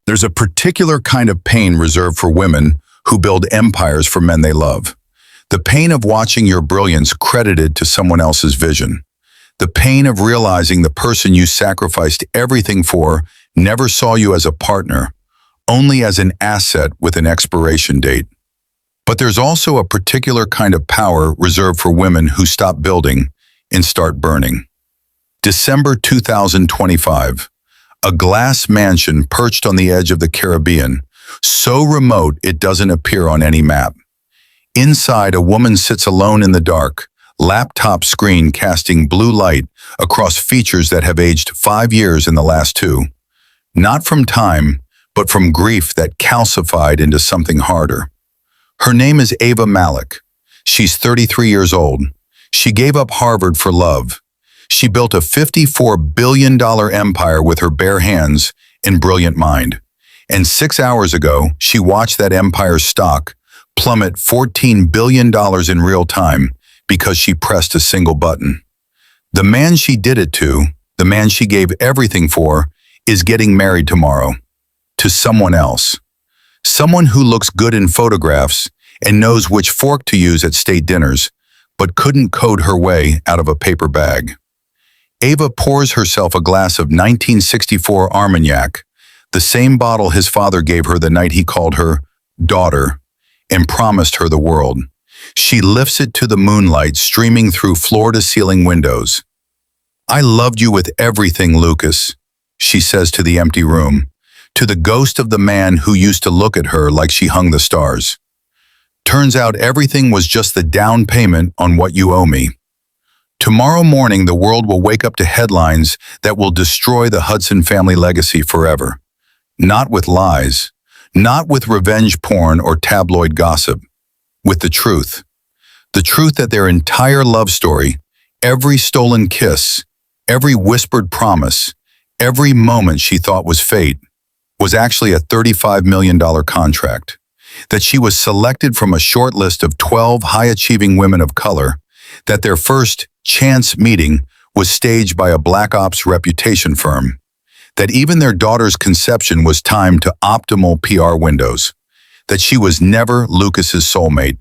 There's a particular kind of pain reserved for women who build empires for men they love. The pain of watching your brilliance credited to someone else's vision. The pain of realizing the person you sacrificed everything for never saw you as a partner, only as an asset with an expiration date. But there's also a particular kind of power reserved for women who stop building and start burning. December 2025. A glass mansion perched on the edge of the Caribbean, so remote it doesn't appear on any map. Inside, a woman sits alone in the dark, laptop screen casting blue light across features that have aged 5 years in the last 2. Not from time, but from grief that calcified into something harder. Her name is Ava Malik. She's 33 years old. She gave up Harvard for love. She built a $54 billion empire with her bare hands and brilliant mind. And 6 hours ago, she watched that empire's stock plummet $14 billion in real time because she pressed a single button. The man she did it to, the man she gave everything for, is getting married tomorrow. To someone else. Someone who looks good in photographs and knows which fork to use at state dinners, but couldn't code her way out of a paper bag. Ava pours herself a glass of 1964 Armagnac, the same bottle his father gave her the night he called her daughter and promised her the world. She lifts it to the moonlight streaming through floor-to-ceiling windows. "I loved you with everything, Lucas," she says to the empty room, to the ghost of the man who used to look at her like she hung the stars. "Turns out everything was just the down payment on what you owe me. Tomorrow morning, the world will wake up to headlines that will destroy the Hudson family legacy forever. Not with lies, not with revenge porn or tabloid gossip, with the truth. The truth that their entire love story, every stolen kiss, every whispered promise, every moment she thought was fate, was actually a $35 million contract. That she was selected from a short list of 12 high-achieving women of color, that their first chance meeting was staged by a black ops reputation firm, that even their daughter's conception was timed to optimal PR windows, that she was never Lucas's soulmate.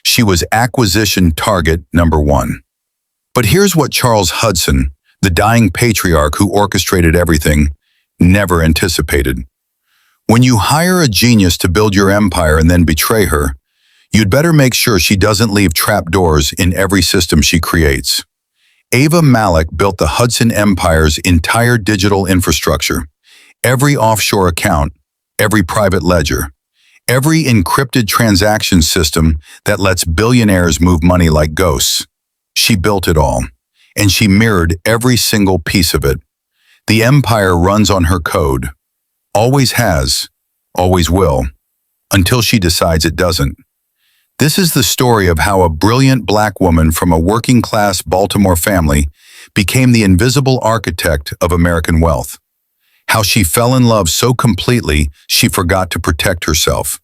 She was acquisition target number 1. But here's what Charles Hudson, the dying patriarch who orchestrated everything, never anticipated. When you hire a genius to build your empire and then betray her, you'd better make sure she doesn't leave trapdoors in every system she creates. Ava Malik built the Hudson Empire's entire digital infrastructure, every offshore account, every private ledger, every encrypted transaction system that lets billionaires move money like ghosts. She built it all, and she mirrored every single piece of it. The empire runs on her code, always has, always will, until she decides it doesn't. This is the story of how a brilliant black woman from a working-class Baltimore family became the invisible architect of American wealth. How she fell in love so completely she forgot to protect herself.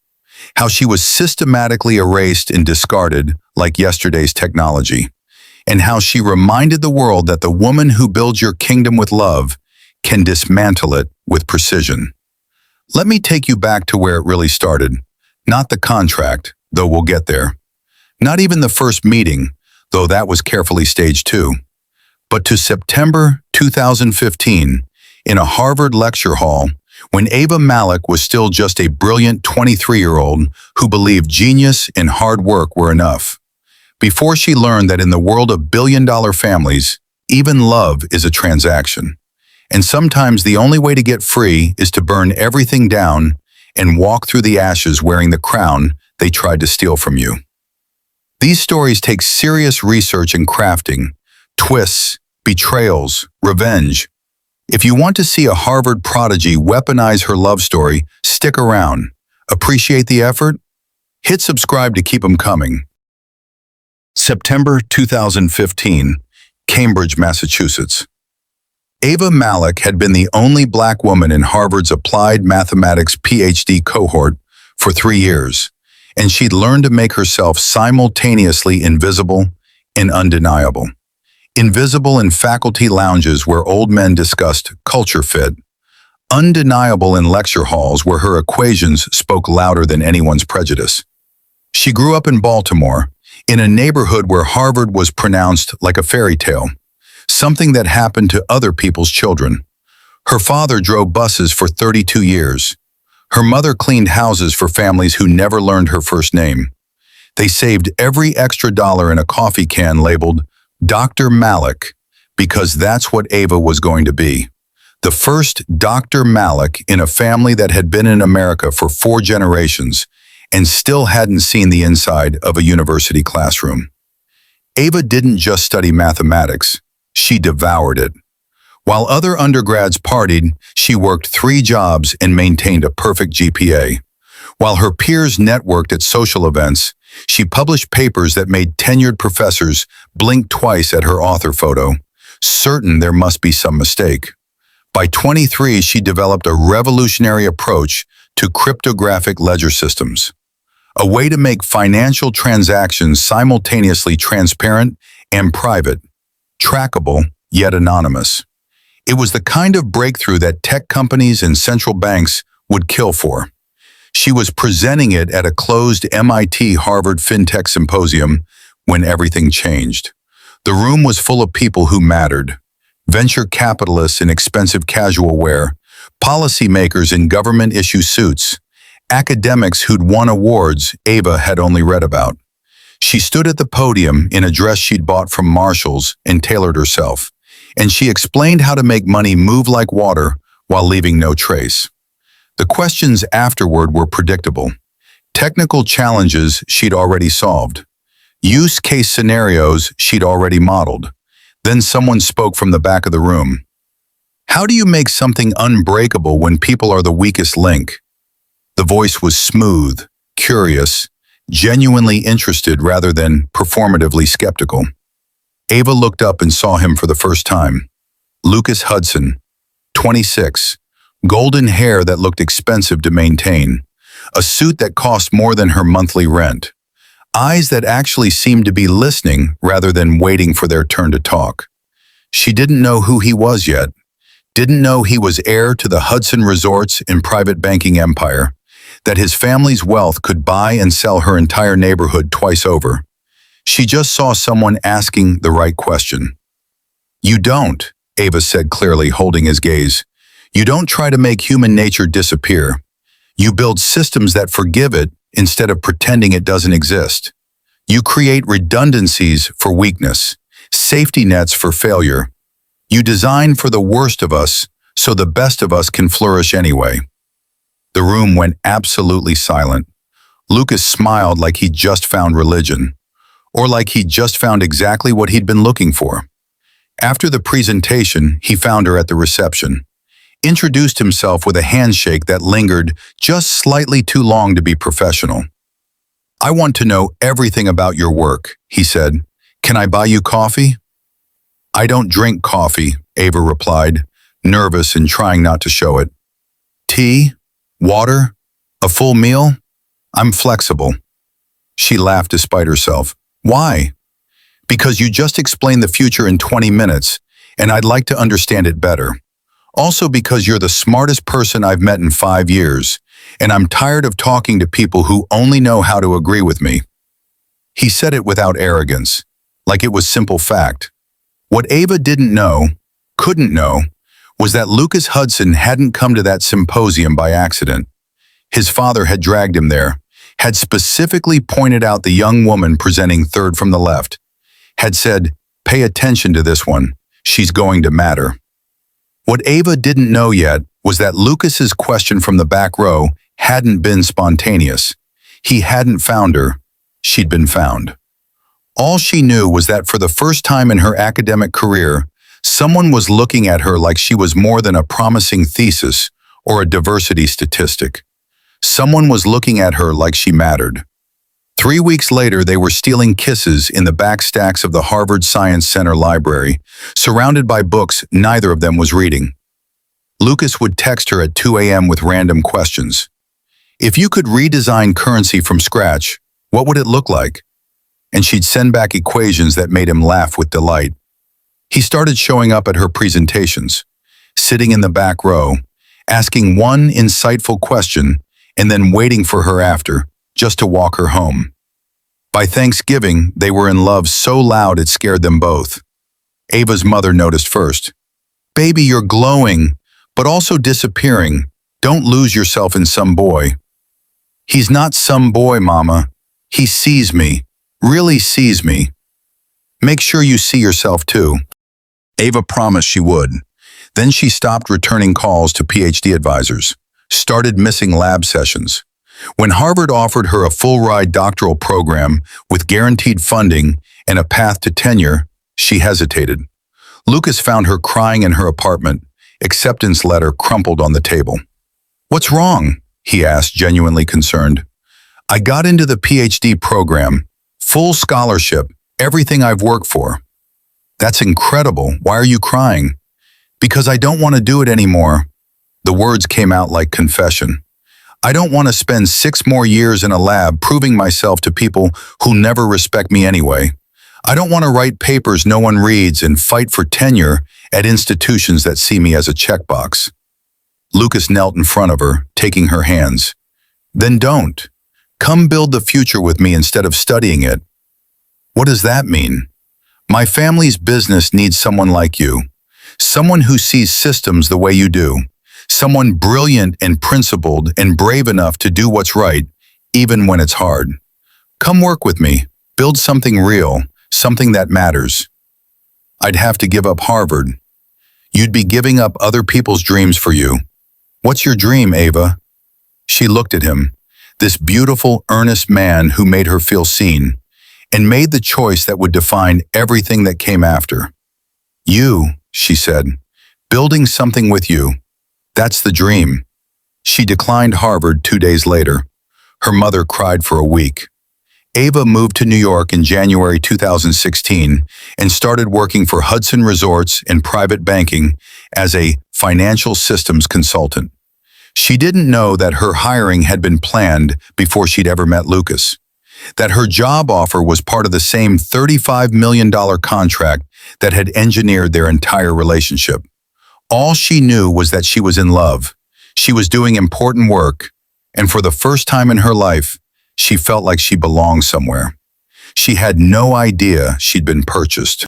How she was systematically erased and discarded like yesterday's technology. And how she reminded the world that the woman who builds your kingdom with love can dismantle it with precision. Let me take you back to where it really started. Not the contract, though we'll get there. Not even the first meeting, though that was carefully staged too. But to September 2015, in a Harvard lecture hall, when Ava Malik was still just a brilliant 23-year-old who believed genius and hard work were enough. Before she learned that in the world of billion-dollar families, even love is a transaction. And sometimes the only way to get free is to burn everything down and walk through the ashes wearing the crown they tried to steal from you. These stories take serious research and crafting, twists, betrayals, revenge. If you want to see a Harvard prodigy weaponize her love story, stick around. Appreciate the effort? Hit subscribe to keep them coming. September 2015, Cambridge, Massachusetts. Ava Malik had been the only black woman in Harvard's Applied Mathematics PhD cohort for 3 years, and she'd learned to make herself simultaneously invisible and undeniable. Invisible in faculty lounges where old men discussed culture fit, undeniable in lecture halls where her equations spoke louder than anyone's prejudice. She grew up in Baltimore, in a neighborhood where Harvard was pronounced like a fairy tale, something that happened to other people's children. Her father drove buses for 32 years. Her mother cleaned houses for families who never learned her first name. They saved every extra dollar in a coffee can labeled Dr. Malik, because that's what Ava was going to be. The first Dr. Malik in a family that had been in America for 4 generations and still hadn't seen the inside of a university classroom. Ava didn't just study mathematics, she devoured it. While other undergrads partied, she worked 3 jobs and maintained a perfect GPA. While her peers networked at social events, she published papers that made tenured professors blink twice at her author photo, certain there must be some mistake. By 23, she developed a revolutionary approach to cryptographic ledger systems, a way to make financial transactions simultaneously transparent and private, trackable yet anonymous. It was the kind of breakthrough that tech companies and central banks would kill for. She was presenting it at a closed MIT-Harvard FinTech symposium when everything changed. The room was full of people who mattered: venture capitalists in expensive casual wear, policymakers in government-issue suits, academics who'd won awards Ava had only read about. She stood at the podium in a dress she'd bought from Marshall's and tailored herself, and she explained how to make money move like water while leaving no trace. The questions afterward were predictable. Technical challenges she'd already solved. Use case scenarios she'd already modeled. Then someone spoke from the back of the room. How do you make something unbreakable when people are the weakest link? The voice was smooth, curious, genuinely interested rather than performatively skeptical. Ava looked up and saw him for the first time. Lucas Hudson, 26, golden hair that looked expensive to maintain, a suit that cost more than her monthly rent, eyes that actually seemed to be listening rather than waiting for their turn to talk. She didn't know who he was yet, didn't know he was heir to the Hudson Resorts and private banking empire, that his family's wealth could buy and sell her entire neighborhood twice over. She just saw someone asking the right question. "You don't," Ava said clearly, holding his gaze. "You don't try to make human nature disappear. You build systems that forgive it instead of pretending it doesn't exist. You create redundancies for weakness, safety nets for failure. You design for the worst of us so the best of us can flourish anyway." The room went absolutely silent. Lucas smiled like he'd just found religion, or like he'd just found exactly what he'd been looking for. After the presentation, he found her at the reception, introduced himself with a handshake that lingered just slightly too long to be professional. "I want to know everything about your work," he said. "Can I buy you coffee?" "I don't drink coffee," Ava replied, nervous and trying not to show it. "Tea? Water? A full meal? I'm flexible." She laughed despite herself. "Why?" "Because you just explained the future in 20 minutes, and I'd like to understand it better. Also because you're the smartest person I've met in 5 years, and I'm tired of talking to people who only know how to agree with me." He said it without arrogance, like it was simple fact. What Ava didn't know, couldn't know, was that Lucas Hudson hadn't come to that symposium by accident. His father had dragged him there, had specifically pointed out the young woman presenting third from the left, had said, "Pay attention to this one, she's going to matter." What Ava didn't know yet was that Lucas's question from the back row hadn't been spontaneous. He hadn't found her, she'd been found. All she knew was that for the first time in her academic career, someone was looking at her like she was more than a promising thesis or a diversity statistic. Someone was looking at her like she mattered. 3 weeks later, they were stealing kisses in the back stacks of the Harvard Science Center library, surrounded by books neither of them was reading. Lucas would text her at 2 a.m. with random questions. "If you could redesign currency from scratch, what would it look like?" And she'd send back equations that made him laugh with delight. He started showing up at her presentations, sitting in the back row, asking one insightful question and then waiting for her after, just to walk her home. By Thanksgiving, they were in love so loud it scared them both. Ava's mother noticed first. "Baby, you're glowing, but also disappearing. Don't lose yourself in some boy." "He's not some boy, Mama. He sees me, really sees me." "Make sure you see yourself too." Ava promised she would. Then she stopped returning calls to PhD advisors, started missing lab sessions. When Harvard offered her a full-ride doctoral program with guaranteed funding and a path to tenure, she hesitated. Lucas found her crying in her apartment, acceptance letter crumpled on the table. "What's wrong?" he asked, genuinely concerned. "I got into the PhD program, full scholarship, everything I've worked for." "That's incredible. Why are you crying?" "Because I don't want to do it anymore." The words came out like confession. "I don't want to spend 6 more years in a lab proving myself to people who never respect me anyway. I don't want to write papers no one reads and fight for tenure at institutions that see me as a checkbox." Lucas knelt in front of her, taking her hands. "Then don't. Come build the future with me instead of studying it." "What does that mean?" "My family's business needs someone like you. Someone who sees systems the way you do. Someone brilliant and principled and brave enough to do what's right, even when it's hard. Come work with me. Build something real, something that matters." "I'd have to give up Harvard." "You'd be giving up other people's dreams for you." "What's your dream, Ava?" She looked at him, this beautiful, earnest man who made her feel seen, and made the choice that would define everything that came after. "You," she said, "building something with you. That's the dream." She declined Harvard 2 days later. Her mother cried for a week. Ava moved to New York in January 2016 and started working for Hudson Resorts and private banking as a financial systems consultant. She didn't know that her hiring had been planned before she'd ever met Lucas, that her job offer was part of the same $35 million contract that had engineered their entire relationship. All she knew was that she was in love. She was doing important work, and for the first time in her life, she felt like she belonged somewhere. She had no idea she'd been purchased.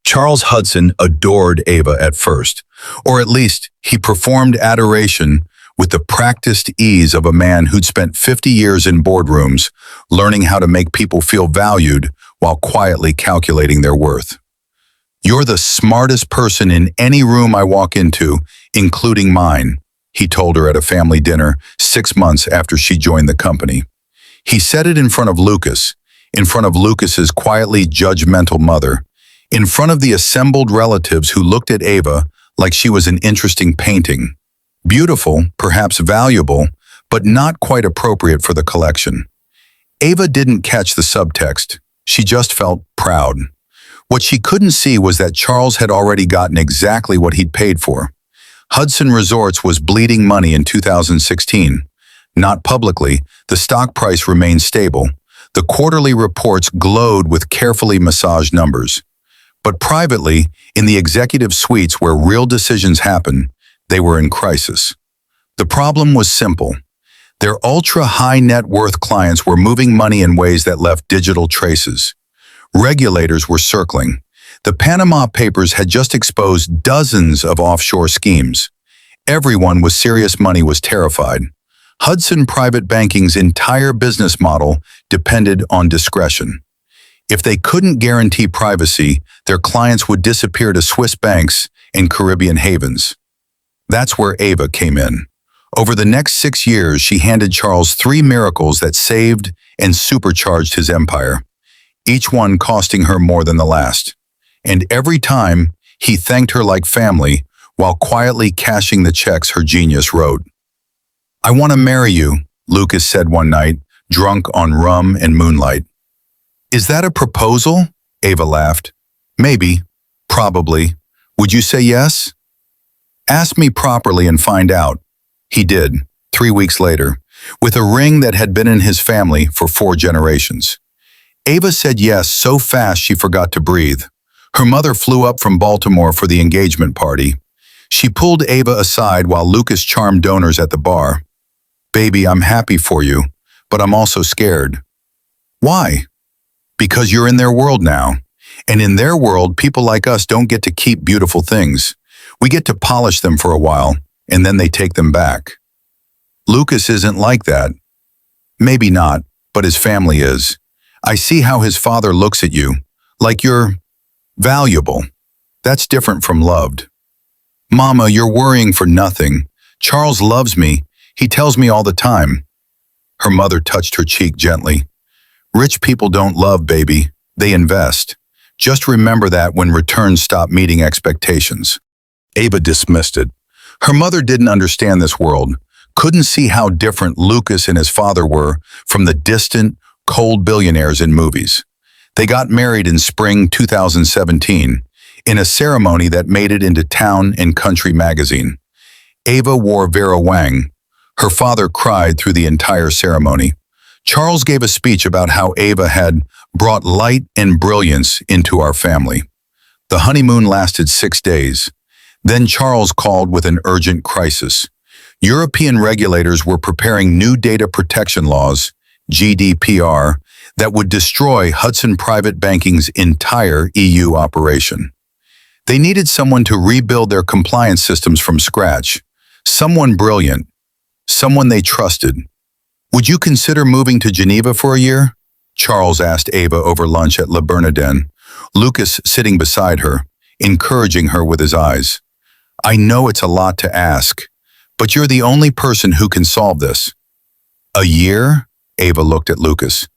Charles Hudson adored Ava at first, or at least he performed adoration with the practiced ease of a man who'd spent 50 years in boardrooms, learning how to make people feel valued while quietly calculating their worth. "You're the smartest person in any room I walk into, including mine," he told her at a family dinner 6 months after she joined the company. He said it in front of Lucas, in front of Lucas's quietly judgmental mother, in front of the assembled relatives who looked at Ava like she was an interesting painting. Beautiful, perhaps valuable, but not quite appropriate for the collection. Ava didn't catch the subtext. She just felt proud. What she couldn't see was that Charles had already gotten exactly what he'd paid for. Hudson Resorts was bleeding money in 2016. Not publicly, the stock price remained stable. The quarterly reports glowed with carefully massaged numbers. But privately, in the executive suites where real decisions happen, they were in crisis. The problem was simple. Their ultra-high net worth clients were moving money in ways that left digital traces. Regulators were circling. The Panama Papers had just exposed dozens of offshore schemes. Everyone with serious money was terrified. Hudson Private Banking's entire business model depended on discretion. If they couldn't guarantee privacy, their clients would disappear to Swiss banks and Caribbean havens. That's where Ava came in. Over the next 6 years, she handed Charles 3 miracles that saved and supercharged his empire, each one costing her more than the last. And every time, he thanked her like family while quietly cashing the checks her genius wrote. "I want to marry you," Lucas said one night, drunk on rum and moonlight. "Is that a proposal?" Ava laughed. "Maybe. Probably. Would you say yes?" "Ask me properly and find out." He did, 3 weeks later, with a ring that had been in his family for 4 generations. Ava said yes so fast she forgot to breathe. Her mother flew up from Baltimore for the engagement party. She pulled Ava aside while Lucas charmed donors at the bar. "Baby, I'm happy for you, but I'm also scared." "Why?" "Because you're in their world now. And in their world, people like us don't get to keep beautiful things. We get to polish them for a while, and then they take them back." "Lucas isn't like that." "Maybe not, but his family is. I see how his father looks at you, like you're valuable. That's different from loved." "Mama, you're worrying for nothing. Charles loves me. He tells me all the time." Her mother touched her cheek gently. "Rich people don't love, baby. They invest. Just remember that when returns stop meeting expectations." Ava dismissed it. Her mother didn't understand this world, couldn't see how different Lucas and his father were from the distant, cold billionaires in movies. They got married in spring 2017, in a ceremony that made it into Town and Country magazine. Ava wore Vera Wang. Her father cried through the entire ceremony. Charles gave a speech about how Ava had brought light and brilliance into our family. The honeymoon lasted 6 days. Then Charles called with an urgent crisis. European regulators were preparing new data protection laws, GDPR, that would destroy Hudson Private Banking's entire EU operation. They needed someone to rebuild their compliance systems from scratch. Someone brilliant. Someone they trusted. "Would you consider moving to Geneva for a year?" Charles asked Ava over lunch at Le Bernardin, Lucas sitting beside her, encouraging her with his eyes. "I know it's a lot to ask, but you're the only person who can solve this." "A year?" Ava looked at Lucas.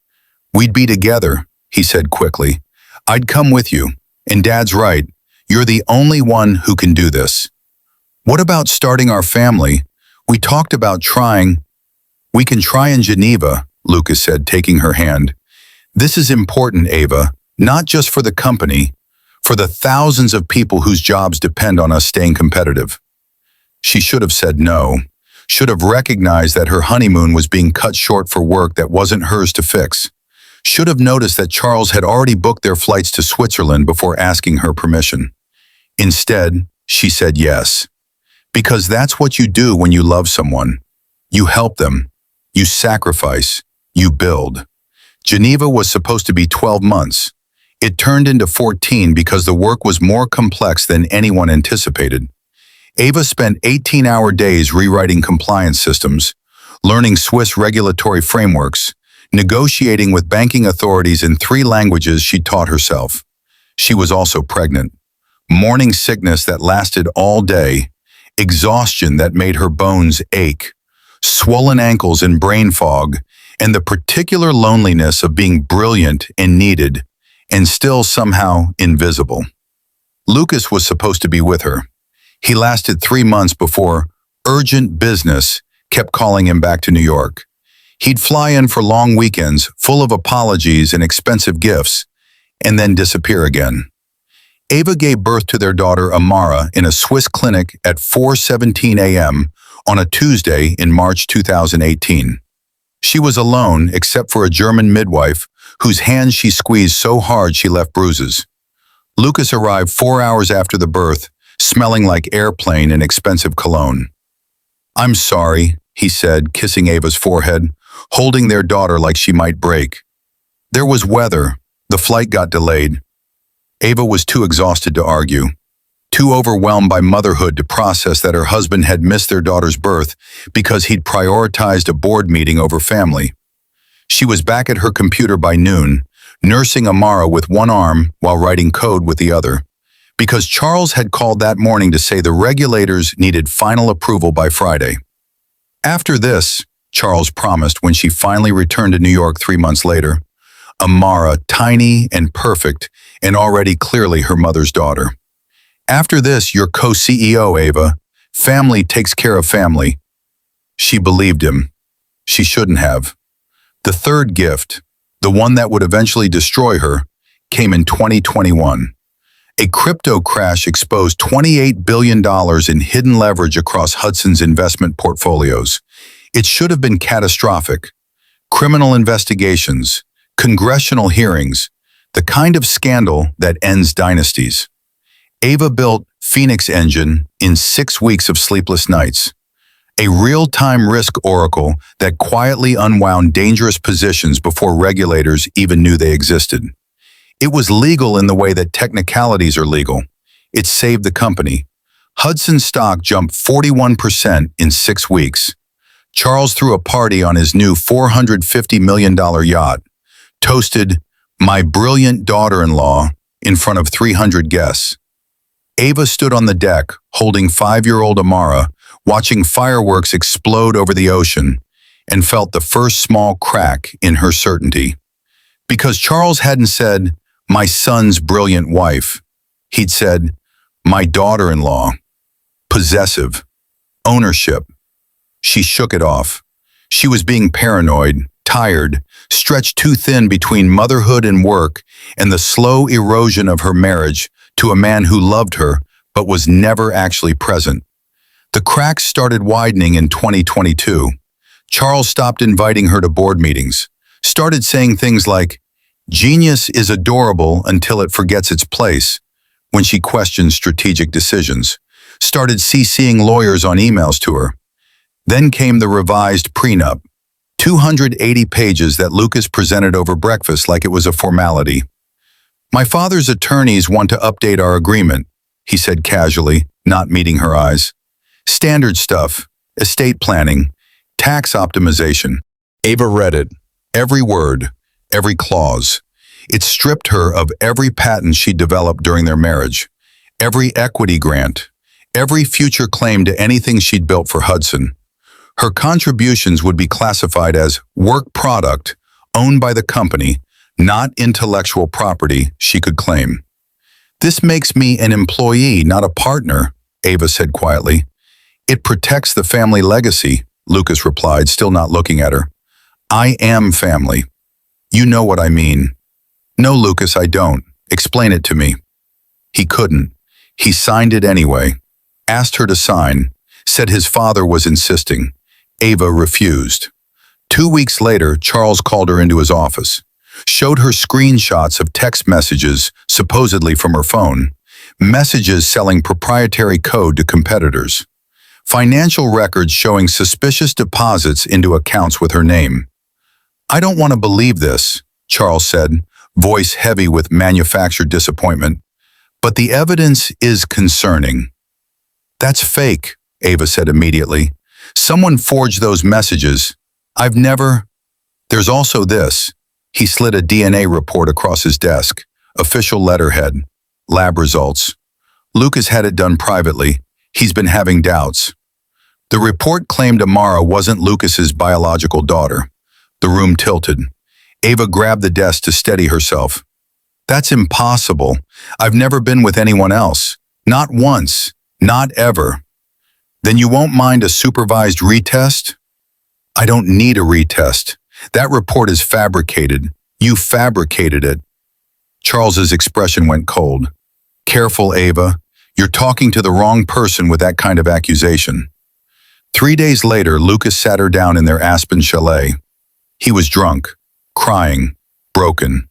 "We'd be together," he said quickly. "I'd come with you, and Dad's right. You're the only one who can do this." "What about starting our family? We talked about trying." "We can try in Geneva," Lucas said, taking her hand. "This is important, Ava, not just for the company, for the thousands of people whose jobs depend on us staying competitive." She should have said no, should have recognized that her honeymoon was being cut short for work that wasn't hers to fix, should have noticed that Charles had already booked their flights to Switzerland before asking her permission. Instead, she said yes. Because that's what you do when you love someone. You help them. You sacrifice. You build. Geneva was supposed to be 12 months. It turned into 14 because the work was more complex than anyone anticipated. Ava spent 18-hour days rewriting compliance systems, learning Swiss regulatory frameworks, negotiating with banking authorities in 3 languages she taught herself. She was also pregnant. Morning sickness that lasted all day, exhaustion that made her bones ache, swollen ankles and brain fog, and the particular loneliness of being brilliant and needed, and still somehow invisible. Lucas was supposed to be with her. He lasted 3 months before urgent business kept calling him back to New York. He'd fly in for long weekends full of apologies and expensive gifts, and then disappear again. Ava gave birth to their daughter Amara in a Swiss clinic at 4:17 a.m. on a Tuesday in March 2018. She was alone except for a German midwife whose hand she squeezed so hard she left bruises. Lucas arrived 4 hours after the birth, smelling like airplane and expensive cologne. "I'm sorry," he said, kissing Ava's forehead, holding their daughter like she might break. "There was weather. The flight got delayed." Ava was too exhausted to argue, too overwhelmed by motherhood to process that her husband had missed their daughter's birth because he'd prioritized a board meeting over family. She was back at her computer by noon, nursing Amara with one arm while writing code with the other, because Charles had called that morning to say the regulators needed final approval by Friday. After this, Charles promised when she finally returned to New York 3 months later, Amara tiny and perfect and already clearly her mother's daughter. "After this, you're co-CEO, Ava. Family takes care of family." She believed him. She shouldn't have. The third gift, the one that would eventually destroy her, came in 2021. A crypto crash exposed $28 billion in hidden leverage across Hudson's investment portfolios. It should have been catastrophic. Criminal investigations, congressional hearings, the kind of scandal that ends dynasties. Ava built Phoenix engine in 6 weeks of sleepless nights. A real-time risk oracle that quietly unwound dangerous positions before regulators even knew they existed. It was legal in the way that technicalities are legal. It saved the company. Hudson's stock jumped 41% in 6 weeks. Charles threw a party on his new $450 million yacht, toasted "my brilliant daughter-in-law" in front of 300 guests. Ava stood on the deck, holding 5-year-old Amara, watching fireworks explode over the ocean, and felt the first small crack in her certainty. Because Charles hadn't said, "my son's brilliant wife," he'd said, "my daughter-in-law." Possessive. Ownership. She shook it off. She was being paranoid, tired, stretched too thin between motherhood and work and the slow erosion of her marriage to a man who loved her but was never actually present. The cracks started widening in 2022. Charles stopped inviting her to board meetings, started saying things like, "Genius is adorable until it forgets its place," when she questioned strategic decisions, started CCing lawyers on emails to her. Then came the revised prenup, 280 pages that Lucas presented over breakfast like it was a formality. "My father's attorneys want to update our agreement," he said casually, not meeting her eyes. "Standard stuff, estate planning, tax optimization." Ava read it, every word, every clause. It stripped her of every patent she developed during their marriage, every equity grant, every future claim to anything she'd built for Hudson. Her contributions would be classified as work product, owned by the company, not intellectual property she could claim. "This makes me an employee, not a partner," Ava said quietly. "It protects the family legacy," Lucas replied, still not looking at her. "I am family. You know what I mean." "No, Lucas, I don't. Explain it to me." He couldn't. He signed it anyway. Asked her to sign. Said his father was insisting. Ava refused. 2 weeks later, Charles called her into his office. Showed her screenshots of text messages, supposedly from her phone. Messages selling proprietary code to competitors. Financial records showing suspicious deposits into accounts with her name. "I don't want to believe this," Charles said, voice heavy with manufactured disappointment. "But the evidence is concerning." "That's fake," Ava said immediately. "Someone forged those messages. I've never—" "There's also this." He slid a DNA report across his desk. Official letterhead. Lab results. Lucas had it done privately. He's been having doubts. The report claimed Amara wasn't Lucas's biological daughter. The room tilted. Ava grabbed the desk to steady herself. "That's impossible. I've never been with anyone else. Not once. Not ever." "Then you won't mind a supervised retest?" "I don't need a retest. That report is fabricated. You fabricated it." Charles's expression went cold. "Careful, Ava. You're talking to the wrong person with that kind of accusation." 3 days later, Lucas sat her down in their Aspen chalet. He was drunk, crying, broken.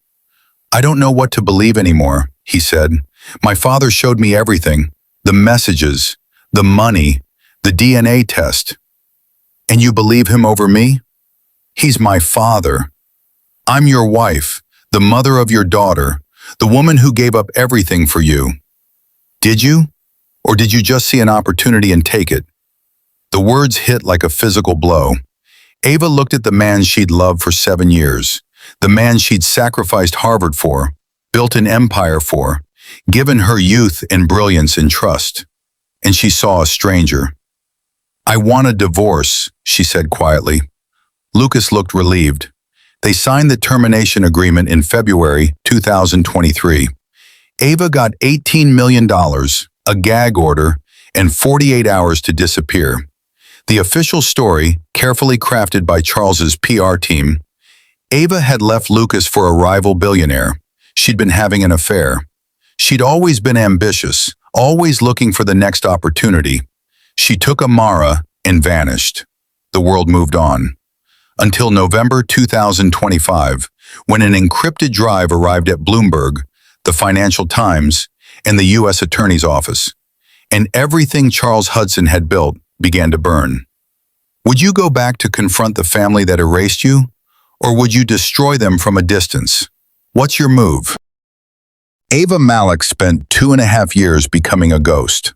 "I don't know what to believe anymore," he said. "My father showed me everything. The messages, the money, the DNA test." "And you believe him over me?" "He's my father. I'm your wife, the mother of your daughter, the woman who gave up everything for you. Did you? Or did you just see an opportunity and take it?" The words hit like a physical blow. Ava looked at the man she'd loved for 7 years, the man she'd sacrificed Harvard for, built an empire for, given her youth and brilliance and trust. And she saw a stranger. "I want a divorce," she said quietly. Lucas looked relieved. They signed the termination agreement in February 2023. Ava got $18 million, a gag order, and 48 hours to disappear. The official story, carefully crafted by Charles's PR team. Ava had left Lucas for a rival billionaire. She'd been having an affair. She'd always been ambitious, always looking for the next opportunity. She took Amara and vanished. The world moved on. Until November 2025, when an encrypted drive arrived at Bloomberg, the Financial Times, and the U.S. Attorney's Office. and everything Charles Hudson had built began to burn. Would you go back to confront the family that erased you, or would you destroy them from a distance? What's your move? Ava Malik spent 2.5 years becoming a ghost.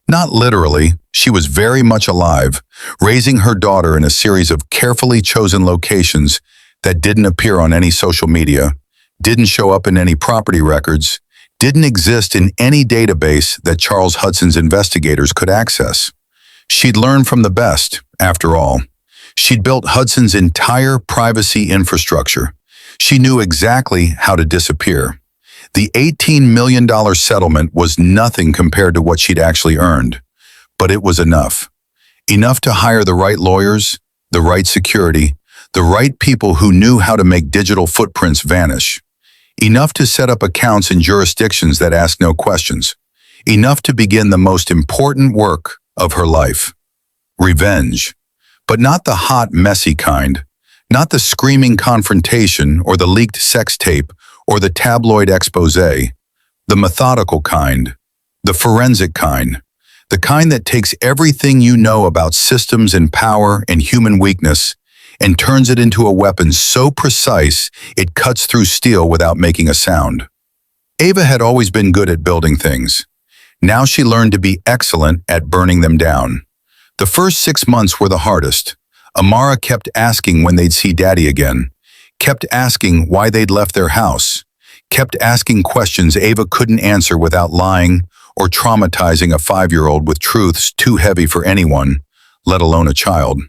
Not literally, she was very much alive, raising her daughter in a series of carefully chosen locations that didn't appear on any social media, didn't show up in any property records, didn't exist in any database that Charles Hudson's investigators could access. She'd learned from the best, after all. She'd built Hudson's entire privacy infrastructure. She knew exactly how to disappear. The $18 million settlement was nothing compared to what she'd actually earned, but it was enough. Enough to hire the right lawyers, the right security, the right people who knew how to make digital footprints vanish. Enough to set up accounts in jurisdictions that ask no questions. Enough to begin the most important work of her life. Revenge. But not the hot, messy kind. Not the screaming confrontation or the leaked sex tape or the tabloid expose. The methodical kind. The forensic kind. The kind that takes everything you know about systems and power and human weakness and turns it into a weapon so precise it cuts through steel without making a sound. Ava had always been good at building things. Now she learned to be excellent at burning them down. The first 6 months were the hardest. Amara kept asking when they'd see Daddy again, kept asking why they'd left their house, kept asking questions Ava couldn't answer without lying or traumatizing a 5-year-old with truths too heavy for anyone, let alone a child.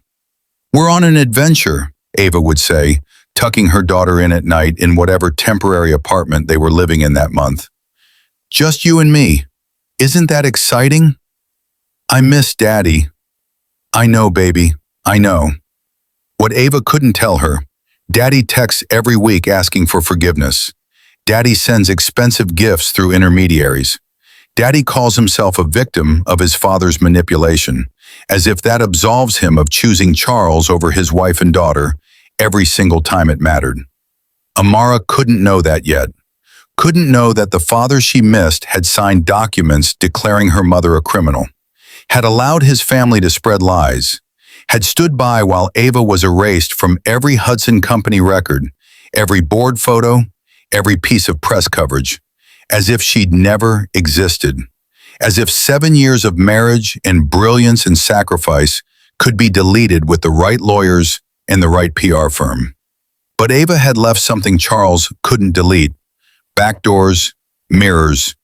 "We're on an adventure," Ava would say, tucking her daughter in at night in whatever temporary apartment they were living in that month. "Just you and me. Isn't that exciting?" "I miss Daddy." "I know, baby. I know." What Ava couldn't tell her, Daddy texts every week asking for forgiveness. Daddy sends expensive gifts through intermediaries. Daddy calls himself a victim of his father's manipulation, as if that absolves him of choosing Charles over his wife and daughter every single time it mattered. Amara couldn't know that yet. Couldn't know that the father she missed had signed documents declaring her mother a criminal, had allowed his family to spread lies, had stood by while Ava was erased from every Hudson Company record, every board photo, every piece of press coverage, as if she'd never existed, as if 7 years of marriage and brilliance and sacrifice could be deleted with the right lawyers and the right PR firm. But Ava had left something Charles couldn't delete: backdoors, mirrors,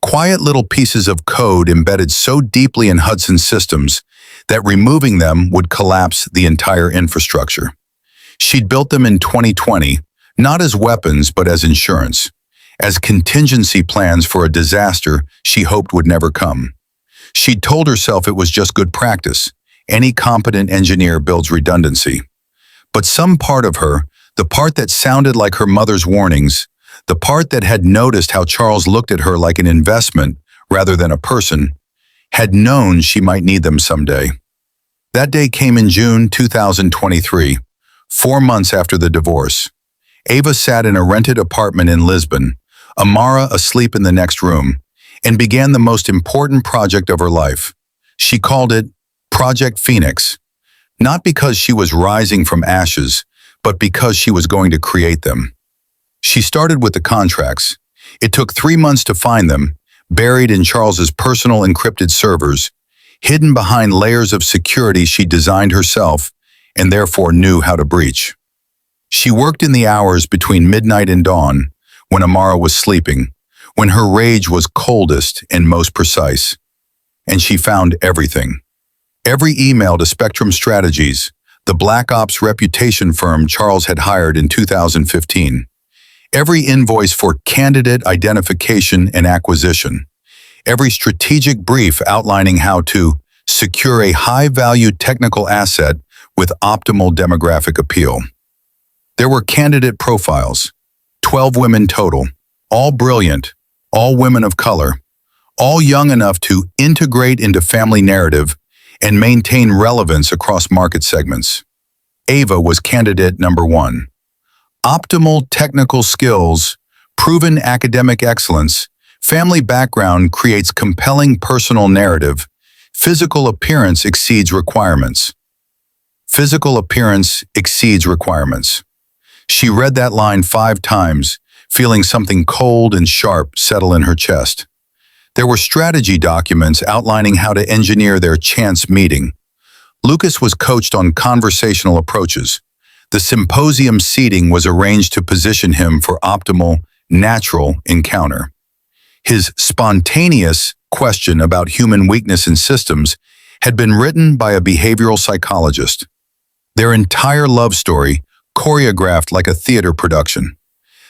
quiet little pieces of code embedded so deeply in Hudson's systems that removing them would collapse the entire infrastructure. She'd built them in 2020, not as weapons but as insurance, as contingency plans for a disaster she hoped would never come. She'd told herself it was just good practice. Any competent engineer builds redundancy. But some part of her, the part that sounded like her mother's warnings, the part that had noticed how Charles looked at her like an investment rather than a person, had known she might need them someday. That day came in June 2023, 4 months after the divorce. Ava sat in a rented apartment in Lisbon, Amara asleep in the next room, and began the most important project of her life. She called it Project Phoenix, not because she was rising from ashes, but because she was going to create them. She started with the contracts. It took 3 months to find them, buried in Charles's personal encrypted servers, hidden behind layers of security she designed herself and therefore knew how to breach. She worked in the hours between midnight and dawn, when Amara was sleeping, when her rage was coldest and most precise. And she found everything. Every email to Spectrum Strategies, the Black Ops reputation firm Charles had hired in 2015. Every invoice for candidate identification and acquisition. Every strategic brief outlining how to secure a high-value technical asset with optimal demographic appeal. There were candidate profiles, 12 women total, all brilliant, all women of color, all young enough to integrate into family narrative and maintain relevance across market segments. Ava was candidate number 1. Optimal technical skills, proven academic excellence, Family background creates compelling personal narrative. Physical appearance exceeds requirements. Physical appearance exceeds requirements. She read that line 5 times, feeling something cold and sharp settle in her chest. There were strategy documents outlining how to engineer their chance meeting. Lucas was coached on conversational approaches. The symposium seating was arranged to position him for optimal, natural encounter. His spontaneous question about human weakness in systems had been written by a behavioral psychologist. Their entire love story choreographed like a theater production.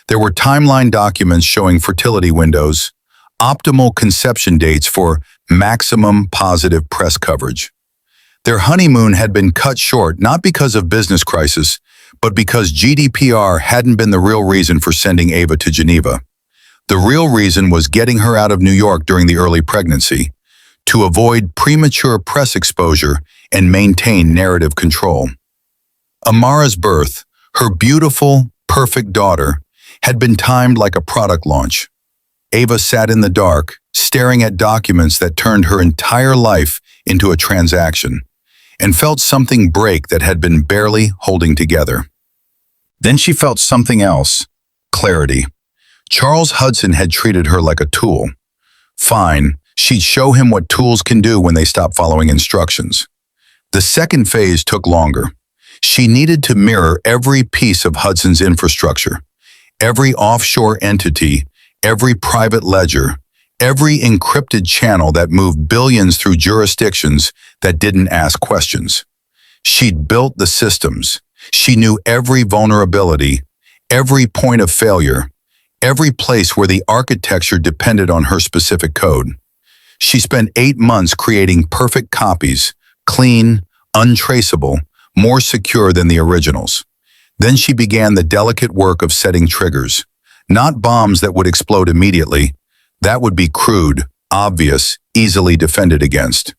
There were timeline documents showing fertility windows, optimal conception dates for maximum positive press coverage. Their honeymoon had been cut short not because of business crisis, but because GDPR hadn't been the real reason for sending Ava to Geneva. The real reason was getting her out of New York during the early pregnancy, to avoid premature press exposure and maintain narrative control. Amara's birth, her beautiful, perfect daughter, had been timed like a product launch. Ava sat in the dark, staring at documents that turned her entire life into a transaction, and felt something break that had been barely holding together. Then she felt something else, clarity. Charles Hudson had treated her like a tool. Fine, she'd show him what tools can do when they stop following instructions. The second phase took longer. She needed to mirror every piece of Hudson's infrastructure, every offshore entity, every private ledger, every encrypted channel that moved billions through jurisdictions that didn't ask questions. She'd built the systems. She knew every vulnerability, every point of failure, every place where the architecture depended on her specific code. She spent 8 months creating perfect copies, clean, untraceable, more secure than the originals. Then she began the delicate work of setting triggers. Not bombs that would explode immediately. That would be crude, obvious, easily defended against.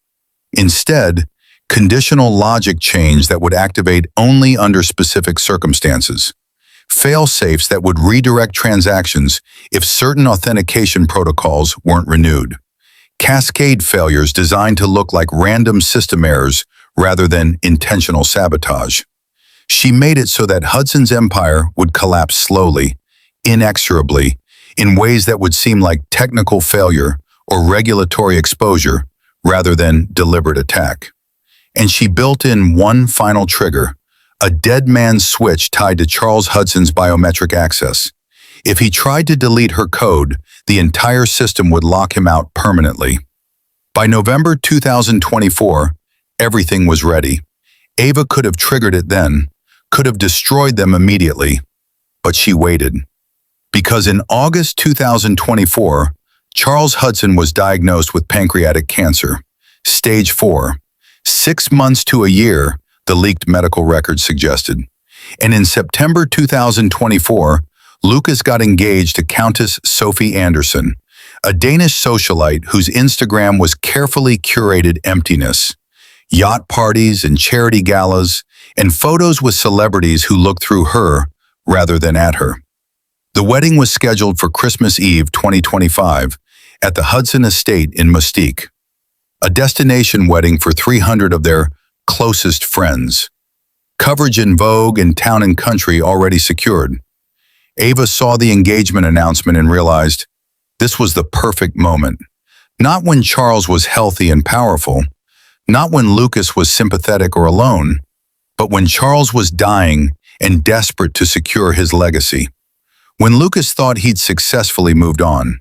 Instead, conditional logic change that would activate only under specific circumstances. Fail-safes that would redirect transactions if certain authentication protocols weren't renewed. Cascade failures designed to look like random system errors rather than intentional sabotage. She made it so that Hudson's empire would collapse slowly, inexorably, in ways that would seem like technical failure or regulatory exposure rather than deliberate attack. And she built in one final trigger, a dead man's switch tied to Charles Hudson's biometric access. If he tried to delete her code, the entire system would lock him out permanently. By November 2024, everything was ready. Ava could have triggered it then, could have destroyed them immediately, but she waited. Because in August 2024, Charles Hudson was diagnosed with pancreatic cancer, stage 4, 6 months to a year, the leaked medical records suggested. And in September 2024, Lucas got engaged to Countess Sophie Anderson, a Danish socialite whose Instagram was carefully curated emptiness. Yacht parties and charity galas, and photos with celebrities who looked through her rather than at her. The wedding was scheduled for Christmas Eve 2025 at the Hudson Estate in Mustique, a destination wedding for 300 of their closest friends. Coverage in Vogue and Town & Country already secured. Ava saw the engagement announcement and realized this was the perfect moment. Not when Charles was healthy and powerful, not when Lucas was sympathetic or alone, but when Charles was dying and desperate to secure his legacy. When Lucas thought he'd successfully moved on.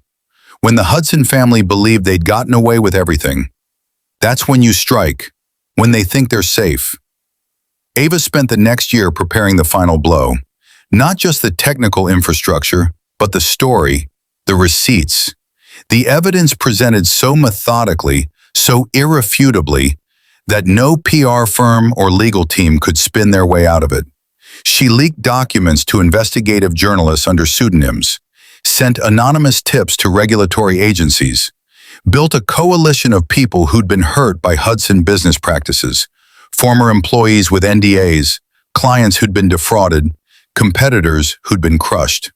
When the Hudson family believed they'd gotten away with everything. That's when you strike, when they think they're safe. Ava spent the next year preparing the final blow. Not just the technical infrastructure, but the story, the receipts. The evidence presented so methodically, so irrefutably, that no PR firm or legal team could spin their way out of it. She leaked documents to investigative journalists under pseudonyms, sent anonymous tips to regulatory agencies, built a coalition of people who'd been hurt by Hudson business practices, former employees with NDAs, clients who'd been defrauded, competitors who'd been crushed.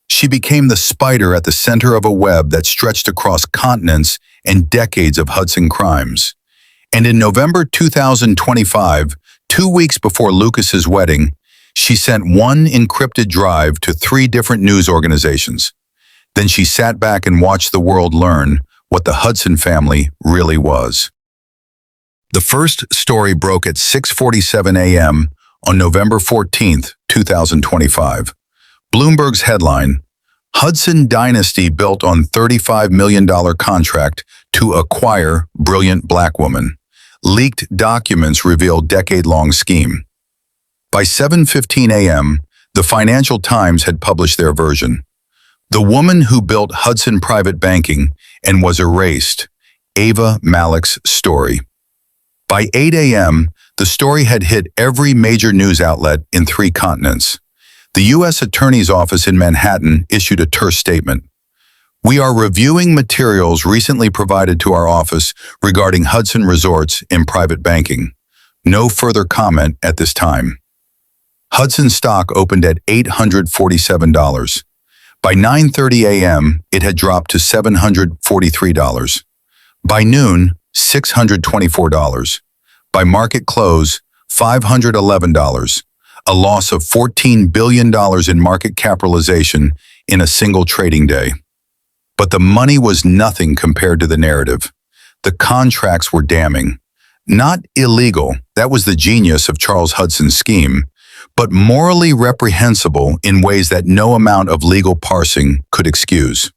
She became the spider at the center of a web that stretched across continents and decades of Hudson crimes. And in November 2025, 2 weeks before Lucas's wedding, she sent one encrypted drive to 3 different news organizations. Then she sat back and watched the world learn what the Hudson family really was. The first story broke at 6:47 a.m. on November 14, 2025. Bloomberg's headline, Hudson Dynasty built on $35 million contract to acquire brilliant black woman. Leaked documents reveal decade-long scheme. By 7:15 a.m., the Financial Times had published their version. The woman who built Hudson Private Banking and was erased, Ava Malik's story. By 8 a.m., the story had hit every major news outlet in 3 continents. The U.S. Attorney's Office in Manhattan issued a terse statement. We are reviewing materials recently provided to our office regarding Hudson Resorts in private banking. No further comment at this time. Hudson stock opened at $847. By 9:30 a.m., it had dropped to $743. By noon, $624. By market close, $511. A loss of $14 billion in market capitalization in a single trading day. But the money was nothing compared to the narrative. The contracts were damning. Not illegal, that was the genius of Charles Hudson's scheme, but morally reprehensible in ways that no amount of legal parsing could excuse.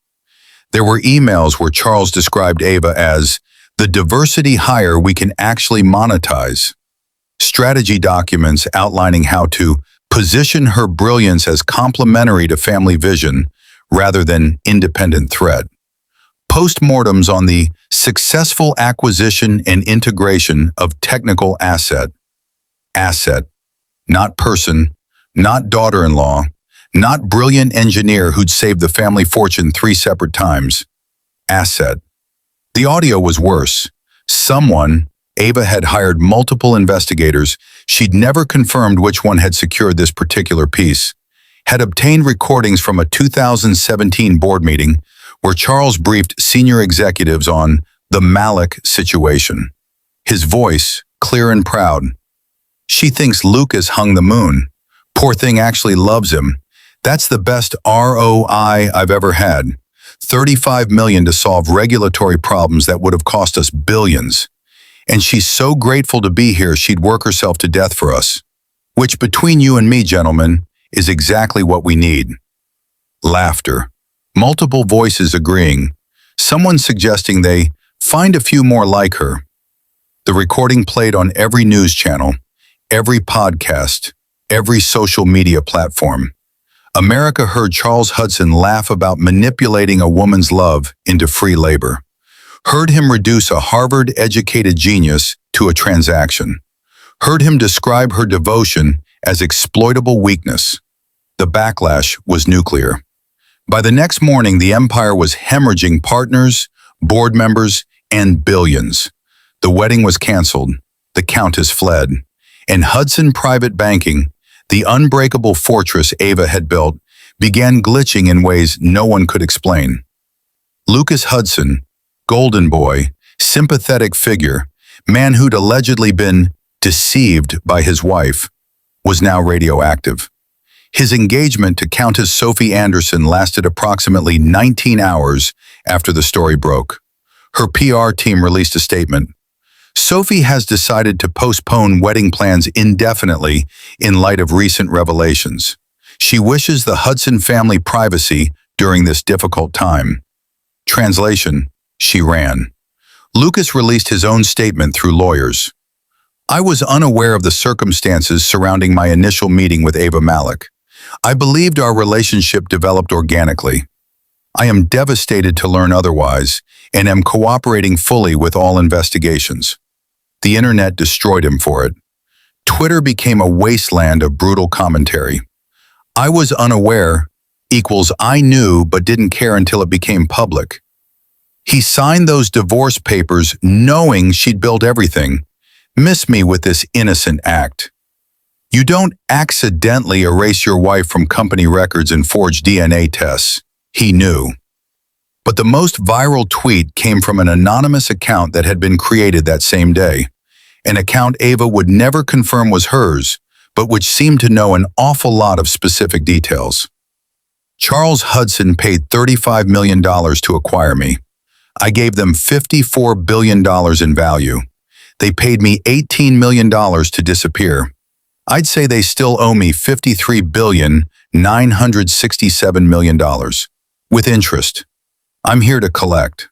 There were emails where Charles described Ava as the diversity hire we can actually monetize. Strategy documents outlining how to position her brilliance as complementary to family vision rather than independent threat. Postmortems on the successful acquisition and integration of technical asset. Asset, not person, not daughter-in-law, not brilliant engineer who'd saved the family fortune 3 separate times. Asset. The audio was worse. Someone, Ava had hired multiple investigators, she'd never confirmed which one had secured this particular piece, had obtained recordings from a 2017 board meeting where Charles briefed senior executives on the Malik situation. His voice, clear and proud. She thinks Lucas hung the moon. Poor thing actually loves him. That's the best ROI I've ever had. $35 million to solve regulatory problems that would have cost us billions. And she's so grateful to be here she'd work herself to death for us. Which between you and me, gentlemen, is exactly what we need. Laughter. Multiple voices agreeing. Someone suggesting they find a few more like her. The recording played on every news channel, every podcast, every social media platform. America heard Charles Hudson laugh about manipulating a woman's love into free labor. Heard him reduce a Harvard-educated genius to a transaction. Heard him describe her devotion as exploitable weakness. The backlash was nuclear. By the next morning, the empire was hemorrhaging partners, board members, and billions. The wedding was canceled. The countess fled. And Hudson Private Banking, the unbreakable fortress Ava had built, began glitching in ways no one could explain. Lucas Hudson, golden boy, sympathetic figure, man who'd allegedly been deceived by his wife, was now radioactive. His engagement to Countess Sophie Anderson lasted approximately 19 hours after the story broke. Her PR team released a statement. Sophie has decided to postpone wedding plans indefinitely in light of recent revelations. She wishes the Hudson family privacy during this difficult time. Translation, she ran. Lucas released his own statement through lawyers. I was unaware of the circumstances surrounding my initial meeting with Ava Malik. I believed our relationship developed organically. I am devastated to learn otherwise and am cooperating fully with all investigations. The internet destroyed him for it. Twitter became a wasteland of brutal commentary. I was unaware equals I knew but didn't care until it became public. He signed those divorce papers knowing she'd built everything. Miss me with this innocent act. You don't accidentally erase your wife from company records and forge DNA tests. He knew. But the most viral tweet came from an anonymous account that had been created that same day. An account Ava would never confirm was hers, but which seemed to know an awful lot of specific details. Charles Hudson paid $35 million to acquire me. I gave them $54 billion in value. They paid me $18 million to disappear. I'd say they still owe me $53,967 million, with interest. I'm here to collect.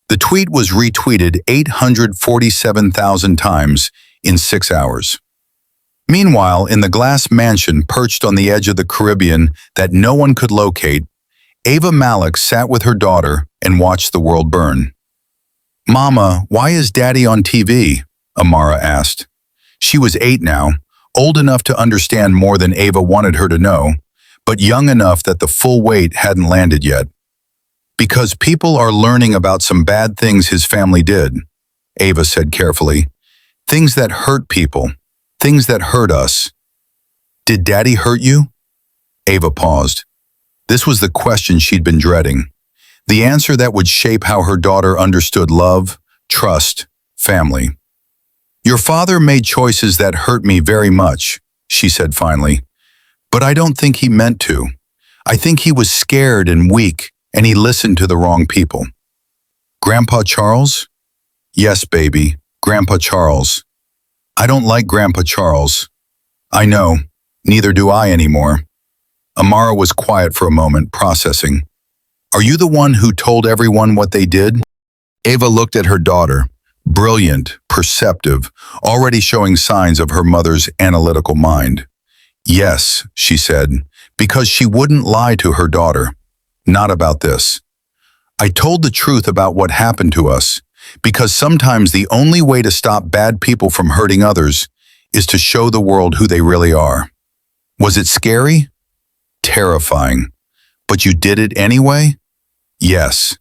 The tweet was retweeted 847,000 times in 6 hours. Meanwhile, in the glass mansion perched on the edge of the Caribbean that no one could locate, Ava Malik sat with her daughter and watched the world burn. "Mama, why is Daddy on TV?" Amara asked. She was 8 now, old enough to understand more than Ava wanted her to know, but young enough that the full weight hadn't landed yet. "Because people are learning about some bad things his family did," Ava said carefully. "Things that hurt people. Things that hurt us." "Did Daddy hurt you?" Ava paused. This was the question she'd been dreading. The answer that would shape how her daughter understood love, trust, family. "Your father made choices that hurt me very much," she said finally. "But I don't think he meant to. I think he was scared and weak, and he listened to the wrong people." "Grandpa Charles?" "Yes, baby, Grandpa Charles." "I don't like Grandpa Charles." "I know. Neither do I anymore." Amara was quiet for a moment, processing. "Are you the one who told everyone what they did?" Ava looked at her daughter, brilliant, perceptive, already showing signs of her mother's analytical mind. "Yes," she said, because she wouldn't lie to her daughter. "Not about this. I told the truth about what happened to us, because sometimes the only way to stop bad people from hurting others is to show the world who they really are." "Was it scary?" "Terrifying. But you did it anyway?" "Yes.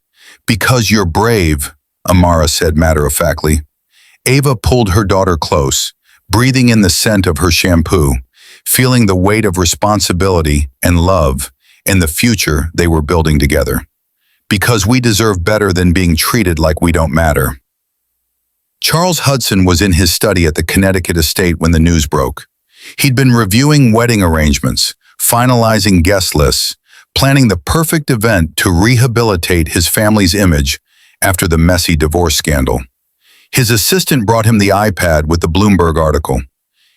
Because you're brave," Amara said matter-of-factly. Ava pulled her daughter close, breathing in the scent of her shampoo, feeling the weight of responsibility and love and the future they were building together. "Because we deserve better than being treated like we don't matter." Charles Hudson was in his study at the Connecticut estate when the news broke. He'd been reviewing wedding arrangements, finalizing guest lists, planning the perfect event to rehabilitate his family's image after the messy divorce scandal. His assistant brought him the iPad with the Bloomberg article.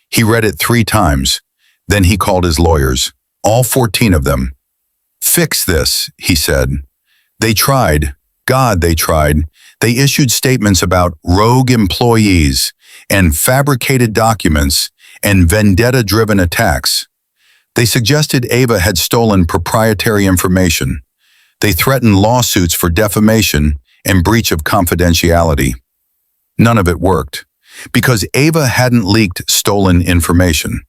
He read it 3 times. Then he called his lawyers, all 14 of them. "Fix this," he said. "They tried. God, they tried. They issued statements about rogue employees and fabricated documents and vendetta-driven attacks. They suggested Ava had stolen proprietary information. They threatened lawsuits for defamation and breach of confidentiality. None of it worked, because Ava hadn't leaked stolen information.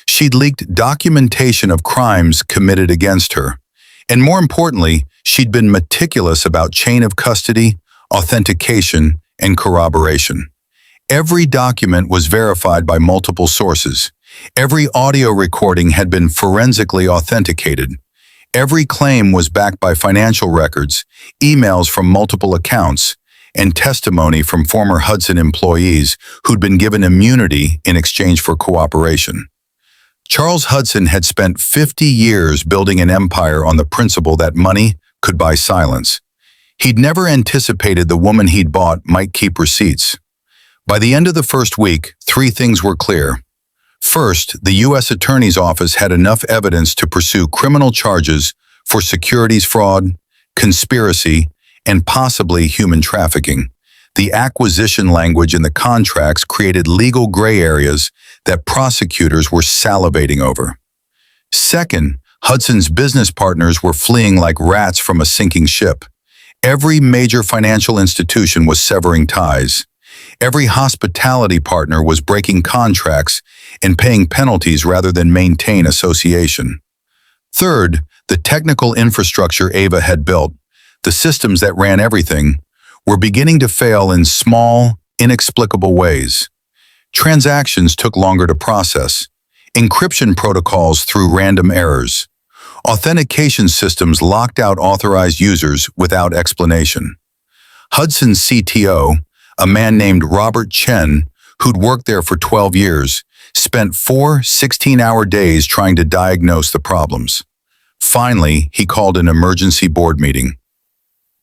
She'd leaked documentation of crimes committed against her. And more importantly, she'd been meticulous about chain of custody, authentication, and corroboration. Every document was verified by multiple sources. Every audio recording had been forensically authenticated. Every claim was backed by financial records, emails from multiple accounts, and testimony from former Hudson employees who'd been given immunity in exchange for cooperation. Charles Hudson had spent 50 years building an empire on the principle that money could buy silence. He'd never anticipated the woman he'd bought might keep receipts. By the end of the first week, 3 things were clear. First, the U.S. Attorney's Office had enough evidence to pursue criminal charges for securities fraud, conspiracy, and possibly human trafficking. The acquisition language in the contracts created legal gray areas that prosecutors were salivating over. Second, Hudson's business partners were fleeing like rats from a sinking ship. Every major financial institution was severing ties. Every hospitality partner was breaking contracts and paying penalties rather than maintain association. Third, the technical infrastructure Ava had built, the systems that ran everything, were beginning to fail in small, inexplicable ways. Transactions took longer to process. encryption protocols through random errors. Authentication systems locked out authorized users without explanation. Hudson's CTO, a man named Robert Chen, who'd worked there for 12 years, spent 4 16-hour days trying to diagnose the problems. Finally, he called an emergency board meeting.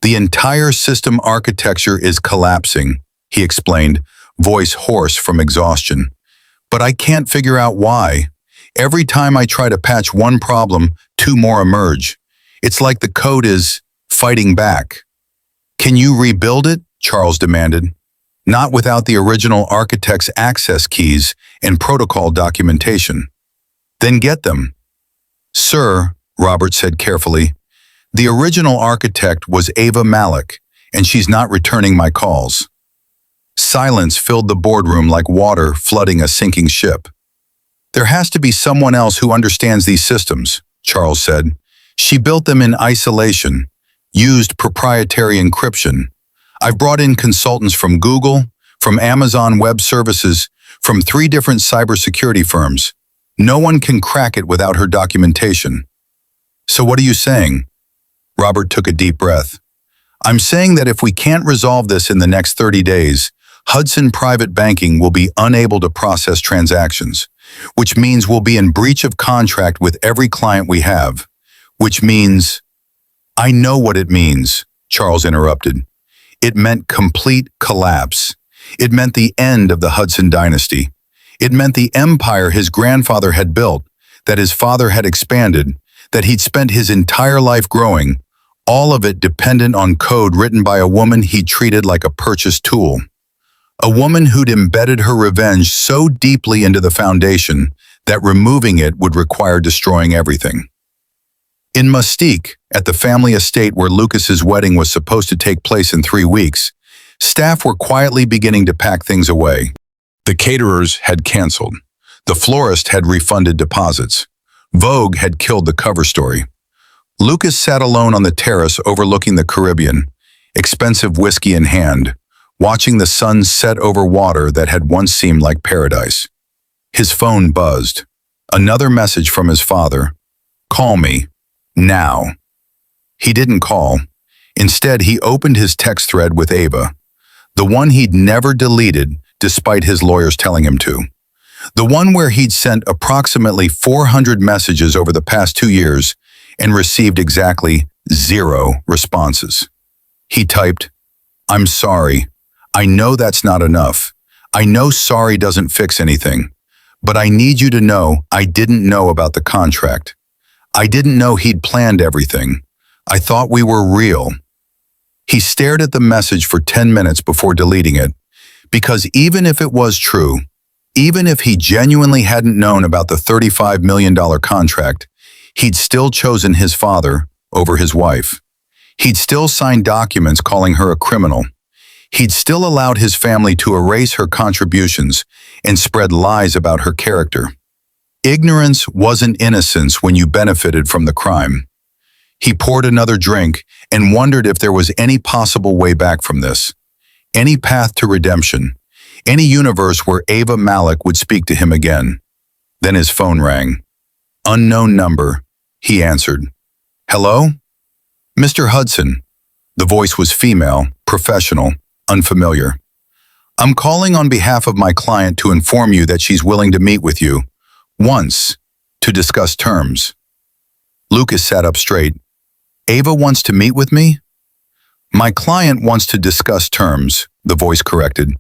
"The entire system architecture is collapsing," he explained, voice hoarse from exhaustion. "But I can't figure out why. Every time I try to patch one problem, 2 more emerge. It's like the code is fighting back." "Can you rebuild it?" Charles demanded. "Not without the original architect's access keys and protocol documentation." "Then get them." "Sir," Robert said carefully, "the original architect was Ava Malik, and she's not returning my calls." Silence filled the boardroom like water flooding a sinking ship. "There has to be someone else who understands these systems," Charles said. "She built them in isolation, used proprietary encryption. I've brought in consultants from Google, from Amazon Web Services, from 3 different cybersecurity firms. No one can crack it without her documentation." "So what are you saying?" Robert took a deep breath. "I'm saying that if we can't resolve this in the next 30 days, Hudson Private Banking will be unable to process transactions, which means we'll be in breach of contract with every client we have, which means—" "I know what it means," Charles interrupted. "It meant complete collapse. It meant the end of the Hudson dynasty. It meant the empire his grandfather had built, that his father had expanded, that he'd spent his entire life growing, all of it dependent on code written by a woman he treated like a purchased tool. A woman who'd embedded her revenge so deeply into the foundation that removing it would require destroying everything." In Mystique, at the family estate where Lucas's wedding was supposed to take place in 3 weeks, staff were quietly beginning to pack things away. The caterers had canceled. The florist had refunded deposits. Vogue had killed the cover story. Lucas sat alone on the terrace overlooking the Caribbean, expensive whiskey in hand, watching the sun set over water that had once seemed like paradise. His phone buzzed. Another message from his father. "Call me. Now." He didn't call. Instead, he opened his text thread with Ava, the one he'd never deleted despite his lawyers telling him to. The one where he'd sent approximately 400 messages over the past 2 years and received exactly 0 responses. He typed, "I'm sorry. I know that's not enough. I know sorry doesn't fix anything. But I need you to know I didn't know about the contract. I didn't know he'd planned everything. I thought we were real." He stared at the message for 10 minutes before deleting it, because even if it was true, even if he genuinely hadn't known about the $35 million contract, he'd still chosen his father over his wife. He'd still signed documents calling her a criminal. He'd still allowed his family to erase her contributions and spread lies about her character. Ignorance wasn't innocence when you benefited from the crime. He poured another drink and wondered if there was any possible way back from this, any path to redemption, any universe where Ava Malik would speak to him again. Then his phone rang. "Unknown number," he answered. "Hello?" "Mr. Hudson." The voice was female, professional, unfamiliar. "I'm calling on behalf of my client to inform you that she's willing to meet with you, once, to discuss terms." Lucas sat up straight. "Ava wants to meet with me?" "My client wants to discuss terms," the voice corrected.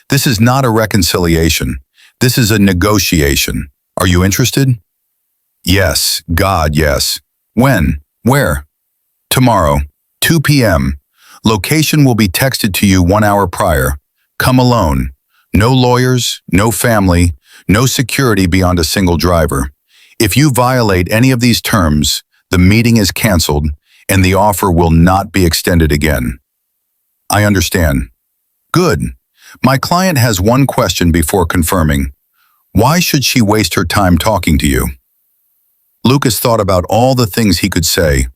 "This is not a reconciliation. This is a negotiation. Are you interested?" "Yes, God, yes." "When? Where?" "Tomorrow, 2 p.m. Location will be texted to you 1 hour prior. Come alone. No lawyers, no family, no security beyond a single driver. If you violate any of these terms, the meeting is canceled and the offer will not be extended again." "I understand." "Good. My client has one question before confirming. Why should she waste her time talking to you?" Lucas thought about all the things he could say,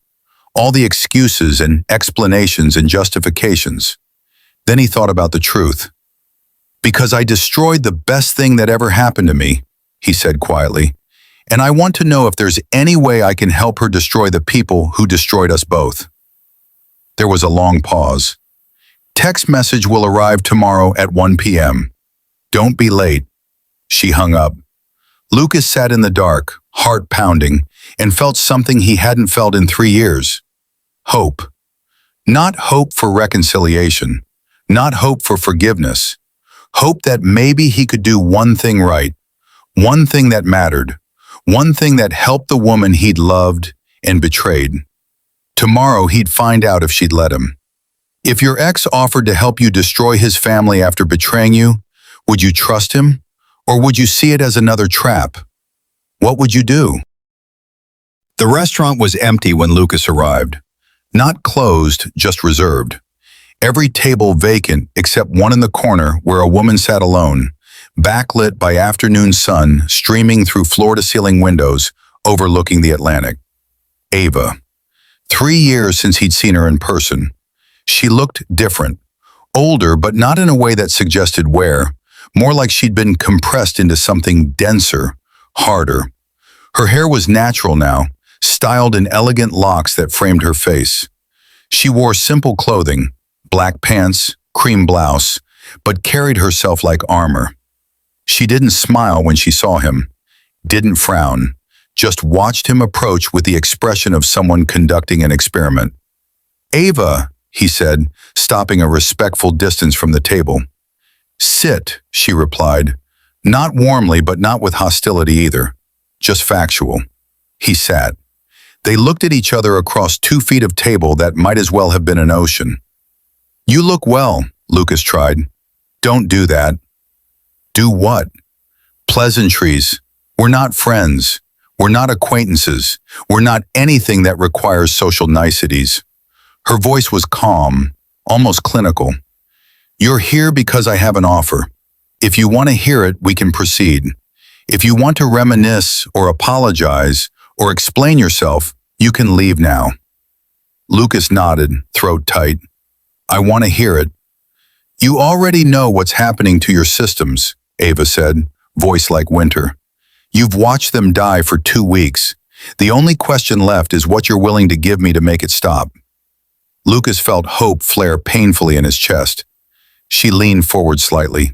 all the excuses and explanations and justifications. Then he thought about the truth. "Because I destroyed the best thing that ever happened to me," he said quietly. And I want to know if there's any way I can help her destroy the people who destroyed us both." There was a long pause. "Text message will arrive tomorrow at 1 p.m. Don't be late." She hung up. Lucas sat in the dark, heart pounding, and felt something he hadn't felt in 3 years. Hope. Not hope for reconciliation. Not hope for forgiveness. Hope that maybe he could do one thing right. One thing that mattered. One thing that helped the woman he'd loved and betrayed. Tomorrow he'd find out if she'd let him. If your ex offered to help you destroy his family after betraying you, would you trust him? Or would you see it as another trap? What would you do? The restaurant was empty when Lucas arrived. Not closed, just reserved. Every table vacant except one in the corner where a woman sat alone, backlit by afternoon sun streaming through floor-to-ceiling windows overlooking the Atlantic. Ava. 3 years since he'd seen her in person. She looked different. Older, but not in a way that suggested wear. More like she'd been compressed into something denser, harder. Her hair was natural now, styled in elegant locks that framed her face. She wore simple clothing, black pants, cream blouse, but carried herself like armor. She didn't smile when she saw him, didn't frown, just watched him approach with the expression of someone conducting an experiment. "Ava," he said, stopping a respectful distance from the table. "Sit," she replied, not warmly but not with hostility either, just factual. He sat. They looked at each other across 2 feet of table that might as well have been an ocean. "You look well," Lucas tried. "Don't do that." "Do what?" "Pleasantries. We're not friends. We're not acquaintances. We're not anything that requires social niceties." Her voice was calm, almost clinical. "You're here because I have an offer. If you want to hear it, we can proceed. If you want to reminisce or apologize or explain yourself, you can leave now." Lucas nodded, throat tight. "I want to hear it." "You already know what's happening to your systems," Ava said, voice like winter. "You've watched them die for 2 weeks. The only question left is what you're willing to give me to make it stop." Lucas felt hope flare painfully in his chest. She leaned forward slightly.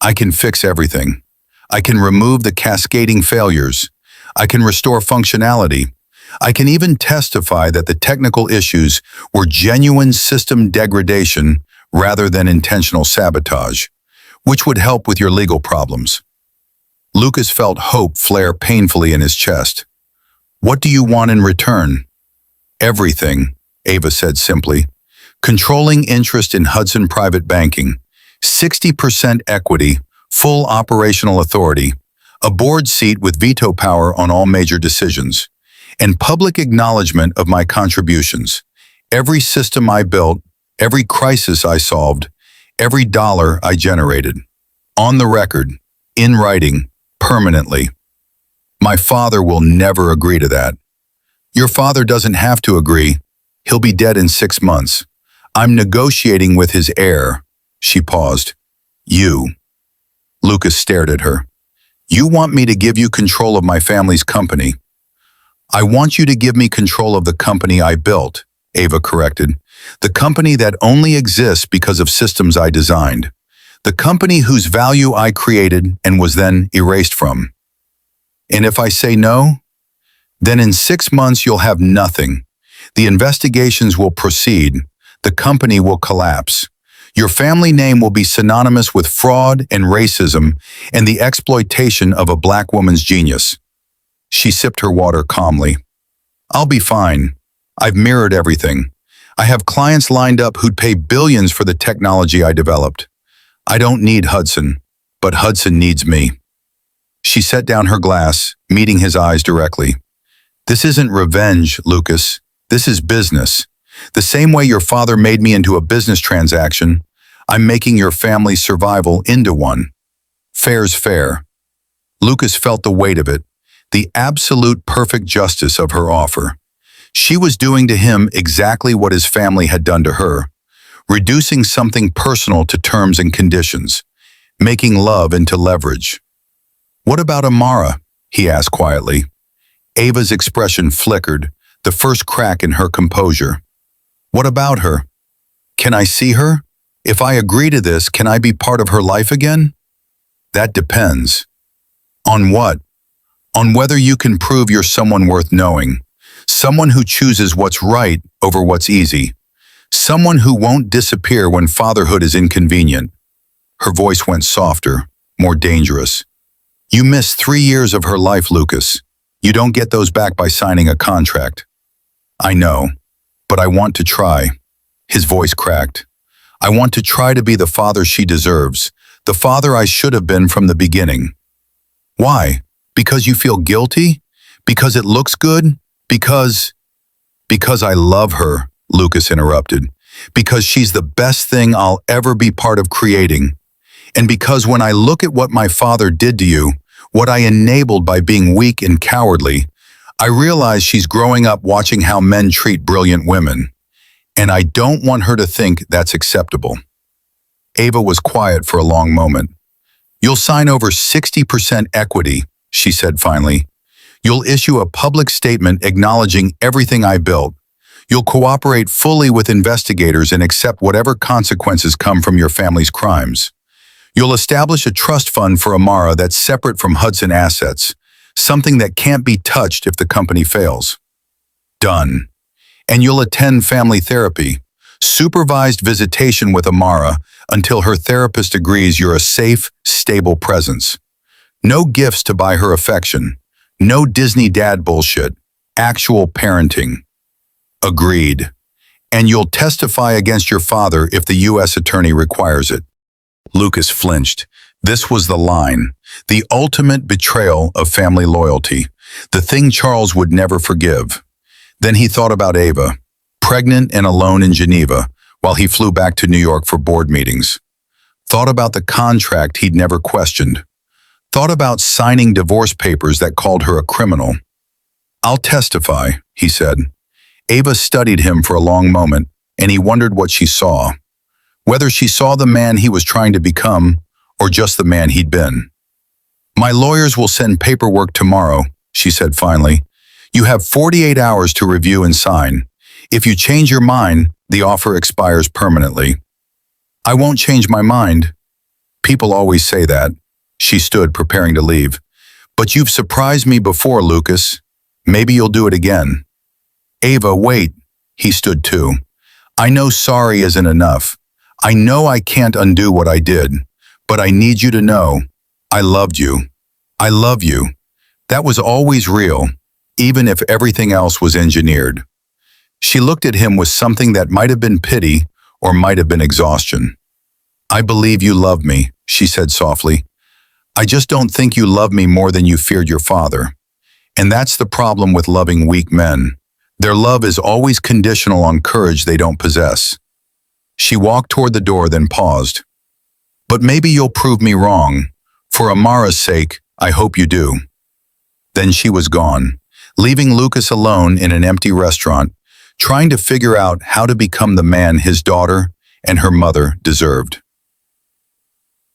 "I can fix everything. I can remove the cascading failures. I can restore functionality. I can even testify that the technical issues were genuine system degradation rather than intentional sabotage, which would help with your legal problems." Lucas felt hope flare painfully in his chest. "What do you want in return?" "Everything," Ava said simply. "Controlling interest in Hudson Private Banking, 60% equity, full operational authority, a board seat with veto power on all major decisions, and public acknowledgement of my contributions. Every system I built, every crisis I solved, every dollar I generated. On the record, in writing, permanently. My father will never agree to that." "Your father doesn't have to agree. He'll be dead in 6 months. I'm negotiating with his heir." She paused. "You." Lucas stared at her. "You want me to give you control of my family's company." "I want you to give me control of the company I built," Ava corrected. "The company that only exists because of systems I designed. The company whose value I created and was then erased from." "And if I say no?" "Then in 6 months you'll have nothing. The investigations will proceed. The company will collapse. Your family name will be synonymous with fraud and racism and the exploitation of a black woman's genius." She sipped her water calmly. "I'll be fine. I've mirrored everything. I have clients lined up who'd pay billions for the technology I developed. I don't need Hudson, but Hudson needs me." She set down her glass, meeting his eyes directly. "This isn't revenge, Lucas. This is business. The same way your father made me into a business transaction, I'm making your family's survival into one. Fair's fair." Lucas felt the weight of it, the absolute perfect justice of her offer. She was doing to him exactly what his family had done to her, reducing something personal to terms and conditions, making love into leverage. "What about Amara?" he asked quietly. Ava's expression flickered, the first crack in her composure. What about her? Can I see her? If I agree to this, can I be part of her life again? That depends. On what? On whether you can prove you're someone worth knowing. Someone who chooses what's right over what's easy. Someone who won't disappear when fatherhood is inconvenient. Her voice went softer, more dangerous. You missed 3 years of her life, Lucas. You don't get those back by signing a contract. I know, but I want to try. His voice cracked. I want to try to be the father she deserves, the father I should have been from the beginning. Why? Because you feel guilty? Because it looks good? Because I love her, Lucas interrupted. Because she's the best thing I'll ever be part of creating. And because when I look at what my father did to you, what I enabled by being weak and cowardly, I realize she's growing up watching how men treat brilliant women. And I don't want her to think that's acceptable. Ava was quiet for a long moment. You'll sign over 60% equity, she said finally. You'll issue a public statement acknowledging everything I built. You'll cooperate fully with investigators and accept whatever consequences come from your family's crimes. You'll establish a trust fund for Amara that's separate from Hudson assets, something that can't be touched if the company fails. Done. And you'll attend family therapy, supervised visitation with Amara until her therapist agrees you're a safe, stable presence. No gifts to buy her affection. No Disney dad bullshit. Actual parenting. Agreed. And you'll testify against your father if the U.S. attorney requires it. Lucas flinched. This was the line, the ultimate betrayal of family loyalty, the thing Charles would never forgive. Then he thought about Ava, pregnant and alone in Geneva, while he flew back to New York for board meetings. Thought about the contract he'd never questioned. Thought about signing divorce papers that called her a criminal. I'll testify, he said. Ava studied him for a long moment, and he wondered what she saw. Whether she saw the man he was trying to become, or just the man he'd been. My lawyers will send paperwork tomorrow, she said finally. You have 48 hours to review and sign. If you change your mind, the offer expires permanently. I won't change my mind. People always say that. She stood, preparing to leave. But you've surprised me before, Lucas. Maybe you'll do it again. Ava, wait. He stood too. I know sorry isn't enough. I know I can't undo what I did, but I need you to know, I loved you. I love you. That was always real, even if everything else was engineered. She looked at him with something that might have been pity or might have been exhaustion. I believe you love me, she said softly. I just don't think you love me more than you feared your father. And that's the problem with loving weak men. Their love is always conditional on courage they don't possess. She walked toward the door, then paused. But maybe you'll prove me wrong. For Amara's sake, I hope you do. Then she was gone, leaving Lucas alone in an empty restaurant, trying to figure out how to become the man his daughter and her mother deserved.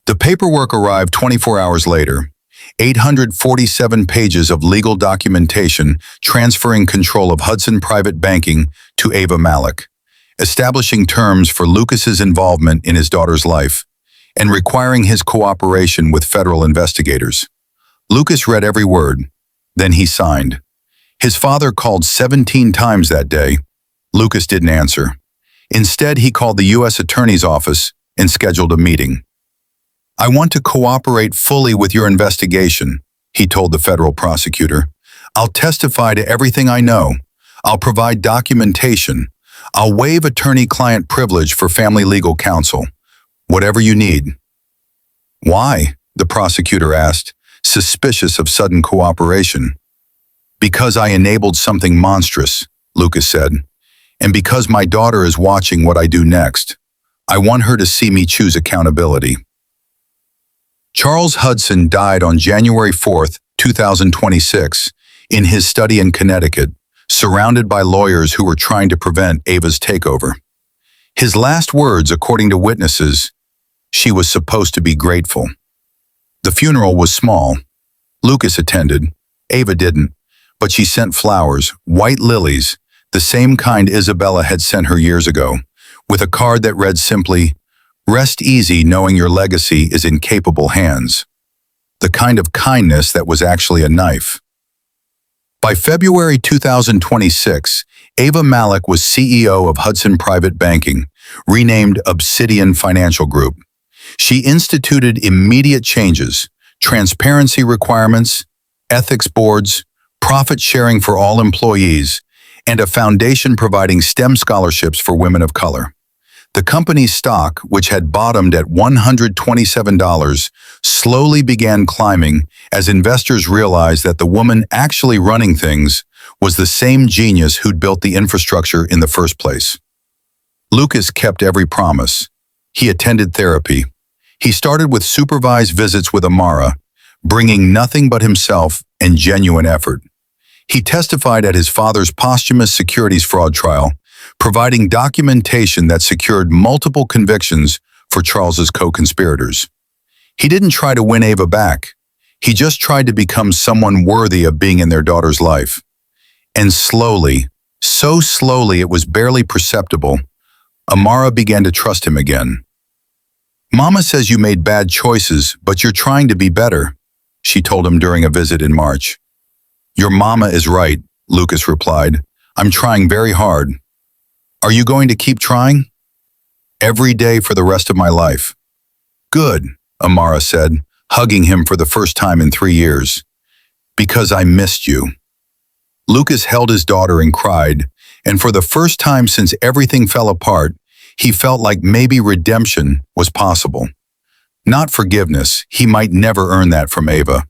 The paperwork arrived 24 hours later, 847 pages of legal documentation transferring control of Hudson Private Banking to Ava Malik, establishing terms for Lucas's involvement in his daughter's life, and requiring his cooperation with federal investigators. Lucas read every word, then he signed. His father called 17 times that day. Lucas didn't answer. Instead, he called the U.S. Attorney's office and scheduled a meeting. I want to cooperate fully with your investigation, he told the federal prosecutor. I'll testify to everything I know. I'll provide documentation. I'll waive attorney-client privilege for family legal counsel. Whatever you need. Why? The prosecutor asked, suspicious of sudden cooperation. Because I enabled something monstrous, Lucas said. And because my daughter is watching what I do next. I want her to see me choose accountability. Charles Hudson died on January 4, 2026, in his study in Connecticut, surrounded by lawyers who were trying to prevent Ava's takeover. His last words, according to witnesses, she was supposed to be grateful. The funeral was small. Lucas attended, Ava didn't, but she sent flowers, white lilies, the same kind Isabella had sent her years ago, with a card that read simply, "Rest easy knowing your legacy is in capable hands." The kind of kindness that was actually a knife. By February 2026, Ava Malik was CEO of Hudson Private Banking, renamed Obsidian Financial Group. She instituted immediate changes, transparency requirements, ethics boards, profit sharing for all employees, and a foundation providing STEM scholarships for women of color. The company's stock, which had bottomed at $127, slowly began climbing as investors realized that the woman actually running things was the same genius who'd built the infrastructure in the first place. Lucas kept every promise. He attended therapy. He started with supervised visits with Amara, bringing nothing but himself and genuine effort. He testified at his father's posthumous securities fraud trial, providing documentation that secured multiple convictions for Charles's co-conspirators. He didn't try to win Ava back. He just tried to become someone worthy of being in their daughter's life. And slowly, so slowly it was barely perceptible, Amara began to trust him again. "Mama says you made bad choices, but you're trying to be better," she told him during a visit in March. "Your mama is right," Lucas replied. "I'm trying very hard." "Are you going to keep trying?" "Every day for the rest of my life." "Good," Amara said, hugging him for the first time in 3 years. "Because I missed you." Lucas held his daughter and cried, and for the first time since everything fell apart, he felt like maybe redemption was possible. Not forgiveness, he might never earn that from Ava,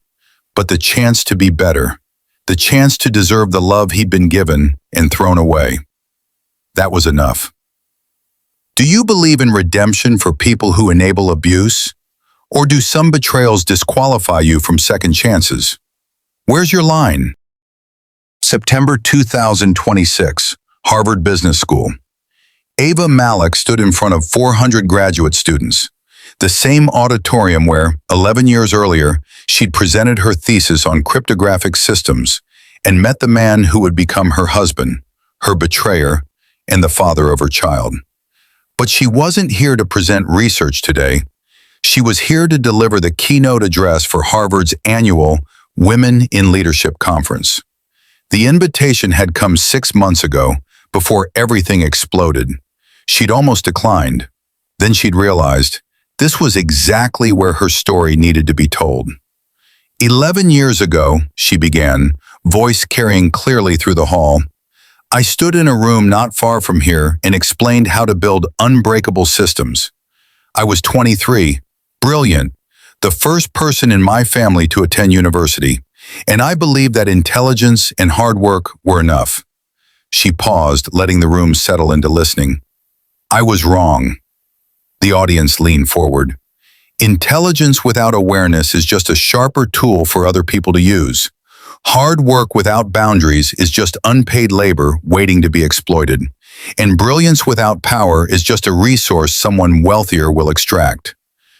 but the chance to be better, the chance to deserve the love he'd been given and thrown away. That was enough. Do you believe in redemption for people who enable abuse? Or do some betrayals disqualify you from second chances? Where's your line? September 2026, Harvard Business School. Ava Malik stood in front of 400 graduate students, the same auditorium where, 11 years earlier, she'd presented her thesis on cryptographic systems and met the man who would become her husband, her betrayer, and the father of her child. But she wasn't here to present research today. She was here to deliver the keynote address for Harvard's annual Women in Leadership Conference. The invitation had come 6 months ago, before everything exploded. She'd almost declined. Then she'd realized this was exactly where her story needed to be told. 11 years ago, she began, voice carrying clearly through the hall, I stood in a room not far from here and explained how to build unbreakable systems. I was 23, brilliant, the first person in my family to attend university, and I believed that intelligence and hard work were enough. She paused, letting the room settle into listening. I was wrong. The audience leaned forward. Intelligence without awareness is just a sharper tool for other people to use. Hard work without boundaries is just unpaid labor waiting to be exploited. And brilliance without power is just a resource someone wealthier will extract.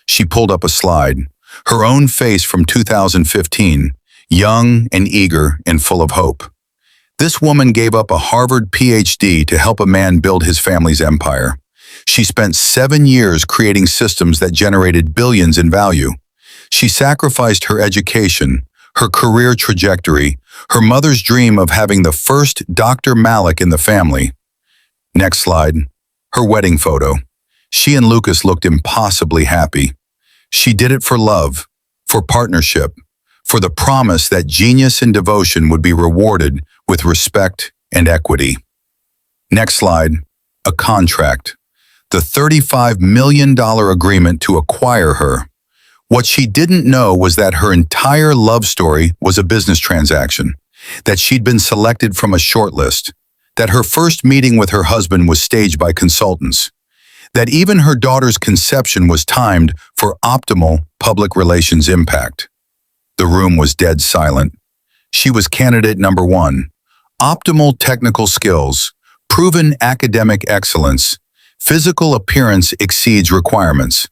She pulled up a slide, her own face from 2015, young and eager and full of hope. This woman gave up a Harvard PhD to help a man build his family's empire. She spent 7 years creating systems that generated billions in value. She sacrificed her education, her career trajectory, her mother's dream of having the first Dr. Malik in the family. Next slide, her wedding photo. She and Lucas looked impossibly happy. She did it for love, for partnership, for the promise that genius and devotion would be rewarded with respect and equity. Next slide, a contract. The $35 million agreement to acquire her. What she didn't know was that her entire love story was a business transaction, that she'd been selected from a shortlist, that her first meeting with her husband was staged by consultants, that even her daughter's conception was timed for optimal public relations impact. The room was dead silent. She was candidate number 1. Optimal technical skills, proven academic excellence, physical appearance exceeds requirements.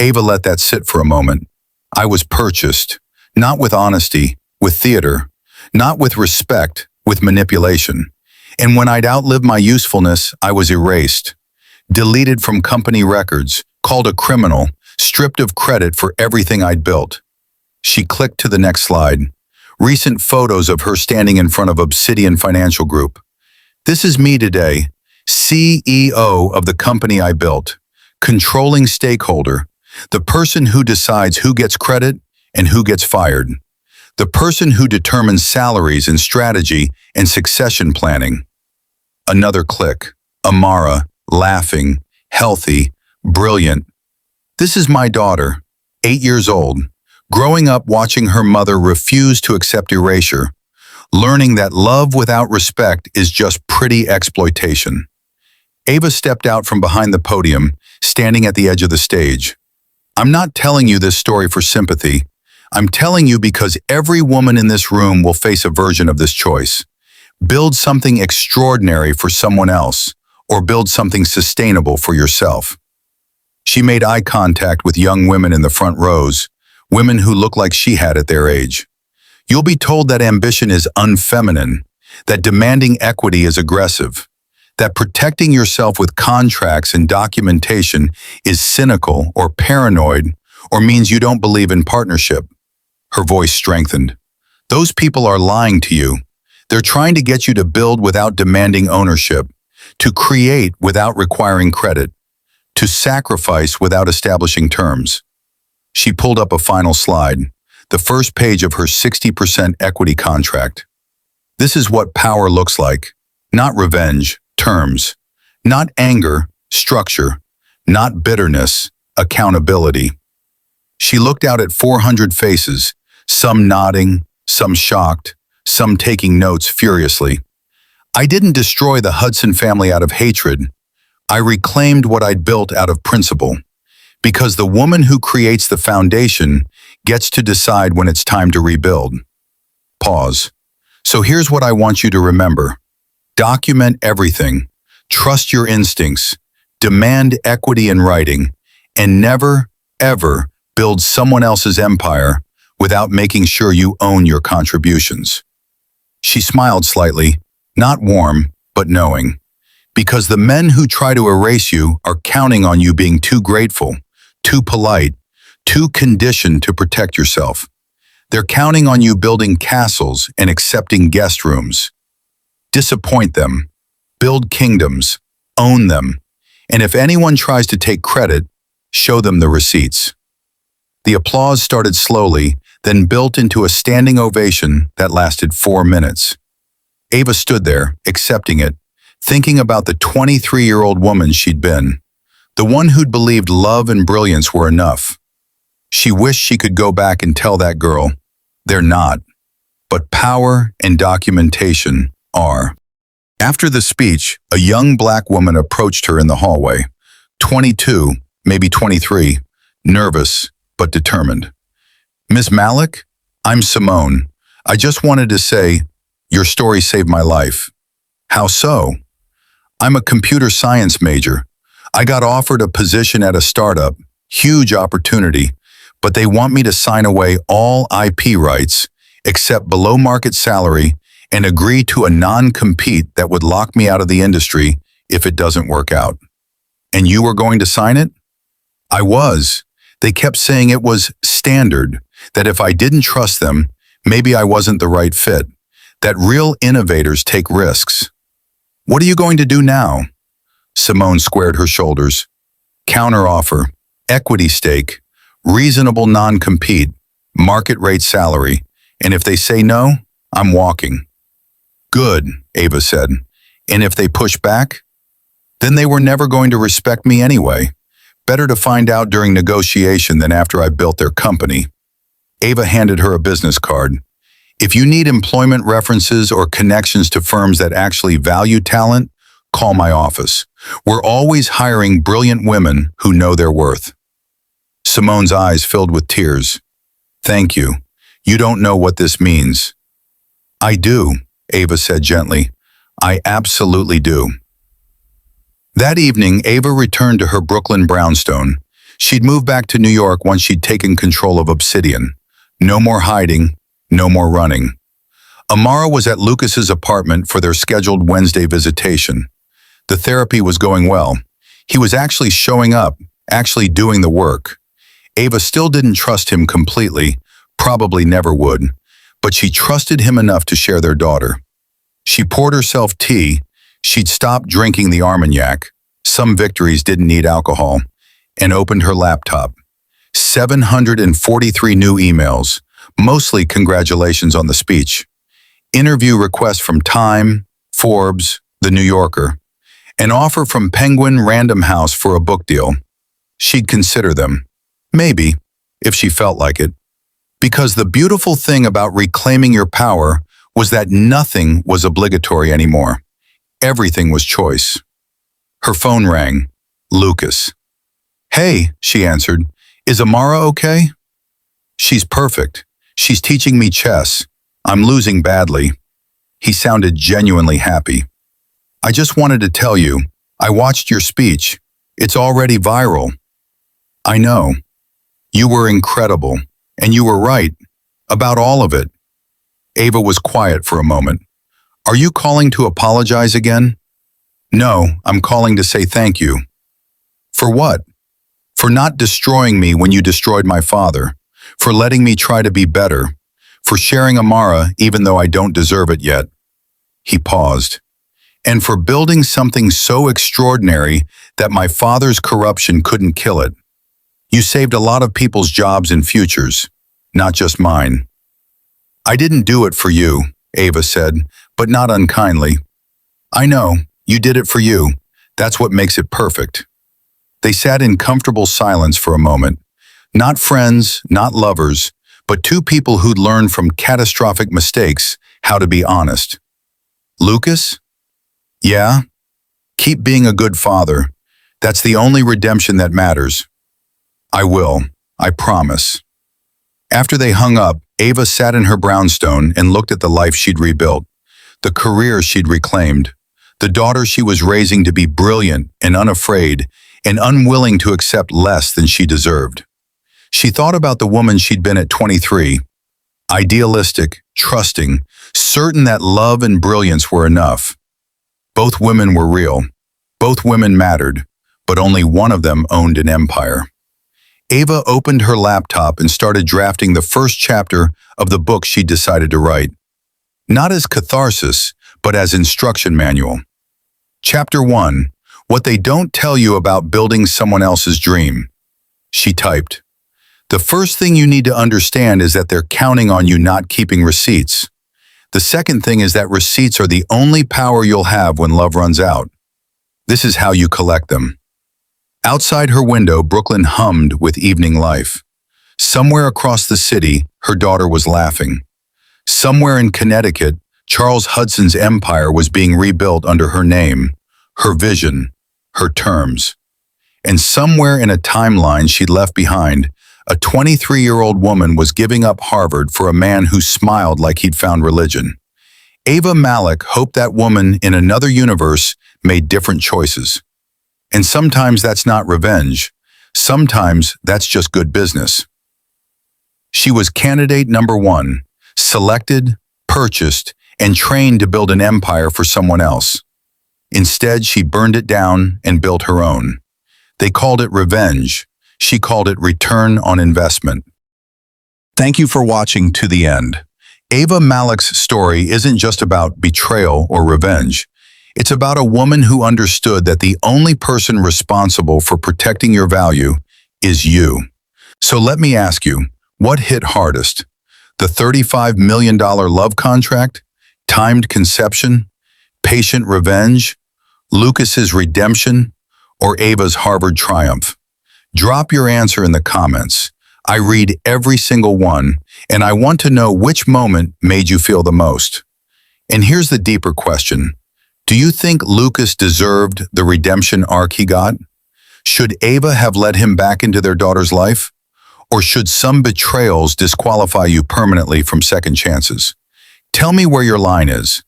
Ava let that sit for a moment. I was purchased, not with honesty, with theater, Not with respect, with manipulation. And when I'd outlived my usefulness, I was erased. Deleted from company records, called a criminal, stripped of credit for everything I'd built. She clicked to the next slide. Recent photos of her standing in front of Obsidian Financial Group. This is me today, CEO of the company I built, controlling stakeholder, the person who decides who gets credit and who gets fired, the person who determines salaries and strategy and succession planning. Another click. Amara, laughing, healthy, brilliant. This is my daughter, 8 years old, growing up watching her mother refuse to accept erasure, learning that love without respect is just pretty exploitation. Ava stepped out from behind the podium, standing at the edge of the stage. I'm not telling you this story for sympathy. I'm telling you because every woman in this room will face a version of this choice. Build something extraordinary for someone else, or build something sustainable for yourself. She made eye contact with young women in the front rows, women who look like she had at their age. You'll be told that ambition is unfeminine, that demanding equity is aggressive, that protecting yourself with contracts and documentation is cynical or paranoid or means you don't believe in partnership. Her voice strengthened. Those people are lying to you. They're trying to get you to build without demanding ownership, to create without requiring credit, to sacrifice without establishing terms. She pulled up a final slide, the first page of her 60% equity contract. This is what power looks like. Not revenge, terms. Not anger, structure. Not bitterness, accountability. She looked out at 400 faces, some nodding, some shocked, some taking notes furiously. I didn't destroy the Hudson family out of hatred. I reclaimed what I'd built out of principle. Because the woman who creates the foundation gets to decide when it's time to rebuild. Pause. So here's what I want you to remember. Document everything. Trust your instincts. Demand equity in writing. And never, ever build someone else's empire without making sure you own your contributions. She smiled slightly, not warm, but knowing. Because the men who try to erase you are counting on you being too grateful, too polite, too conditioned to protect yourself. They're counting on you building castles and accepting guest rooms. Disappoint them. Build kingdoms. Own them. And if anyone tries to take credit, show them the receipts. The applause started slowly, then built into a standing ovation that lasted 4 minutes. Ava stood there, accepting it, thinking about the 23-year-old woman she'd been, the one who'd believed love and brilliance were enough. She wished she could go back and tell that girl, they're not, but power and documentation are. After the speech, a young black woman approached her in the hallway, 22, maybe 23, nervous but determined. Ms. Malik, I'm Simone. I just wanted to say, your story saved my life. How so? I'm a computer science major. I got offered a position at a startup, huge opportunity, but they want me to sign away all IP rights, except below market salary, and agree to a non-compete that would lock me out of the industry if it doesn't work out. And you were going to sign it? I was. They kept saying it was standard, that if I didn't trust them, maybe I wasn't the right fit, that real innovators take risks. What are you going to do now? Simone squared her shoulders. Counteroffer, equity stake, reasonable non-compete, market rate salary, and if they say no, I'm walking. Good, Ava said. And if they push back? Then they were never going to respect me anyway. Better to find out during negotiation than after I built their company. Ava handed her a business card. If you need employment references or connections to firms that actually value talent, call my office. We're always hiring brilliant women who know their worth. Simone's eyes filled with tears. Thank you. You don't know what this means. I do, Ava said gently. I absolutely do. That evening, Ava returned to her Brooklyn brownstone. She'd moved back to New York once she'd taken control of Obsidian. No more hiding, no more running. Amara was at Lucas's apartment for their scheduled Wednesday visitation. The therapy was going well. He was actually showing up, actually doing the work. Ava still didn't trust him completely, probably never would, but she trusted him enough to share their daughter. She poured herself tea. She'd stopped drinking the Armagnac, some victories didn't need alcohol, and opened her laptop. 743 new emails, mostly congratulations on the speech. Interview requests from Time, Forbes, The New Yorker. An offer from Penguin Random House for a book deal. She'd consider them. Maybe, if she felt like it. Because the beautiful thing about reclaiming your power was that nothing was obligatory anymore. Everything was choice. Her phone rang. Lucas. "Hey," she answered. "Is Amara okay?" "She's perfect. She's teaching me chess. I'm losing badly." He sounded genuinely happy. "I just wanted to tell you, I watched your speech. It's already viral." "I know. You were incredible, and you were right. About all of it." Ava was quiet for a moment. "Are you calling to apologize again?" "No, I'm calling to say thank you." "For what?" "For not destroying me when you destroyed my father. For letting me try to be better. For sharing Amara even though I don't deserve it yet." He paused. "And for building something so extraordinary that my father's corruption couldn't kill it. You saved a lot of people's jobs and futures, not just mine." "I didn't do it for you," Ava said, but not unkindly. "I know, you did it for you. That's what makes it perfect." They sat in comfortable silence for a moment. Not friends, not lovers, but two people who'd learned from catastrophic mistakes how to be honest. "Lucas?" "Yeah?" "Keep being a good father. That's the only redemption that matters." "I will. I promise." After they hung up, Ava sat in her brownstone and looked at the life she'd rebuilt, the career she'd reclaimed, the daughter she was raising to be brilliant and unafraid and unwilling to accept less than she deserved. She thought about the woman she'd been at 23, idealistic, trusting, certain that love and brilliance were enough. Both women were real. Both women mattered, but only one of them owned an empire. Ava opened her laptop and started drafting the first chapter of the book she'd decided to write. Not as catharsis, but as instruction manual. Chapter 1, What They Don't Tell You About Building Someone Else's Dream. She typed, "The first thing you need to understand is that they're counting on you not keeping receipts. The second thing is that receipts are the only power you'll have when love runs out. This is how you collect them." Outside her window, Brooklyn hummed with evening life. Somewhere across the city, her daughter was laughing. Somewhere in Connecticut, Charles Hudson's empire was being rebuilt under her name, her vision, her terms. And somewhere in a timeline she'd left behind, a 23-year-old woman was giving up Harvard for a man who smiled like he'd found religion. Ava Malik hoped that woman in another universe made different choices. And sometimes that's not revenge. Sometimes that's just good business. She was candidate number 1, selected, purchased, and trained to build an empire for someone else. Instead, she burned it down and built her own. They called it revenge. She called it return on investment. Thank you for watching to the end. Ava Malik's story isn't just about betrayal or revenge. It's about a woman who understood that the only person responsible for protecting your value is you. So let me ask you, what hit hardest? The $35 million love contract? Timed conception? Patient revenge? Lucas's redemption? Or Ava's Harvard triumph? Drop your answer in the comments. I read every single one, and I want to know which moment made you feel the most. And here's the deeper question. Do you think Lucas deserved the redemption arc he got? Should Ava have let him back into their daughter's life? Or should some betrayals disqualify you permanently from second chances? Tell me where your line is.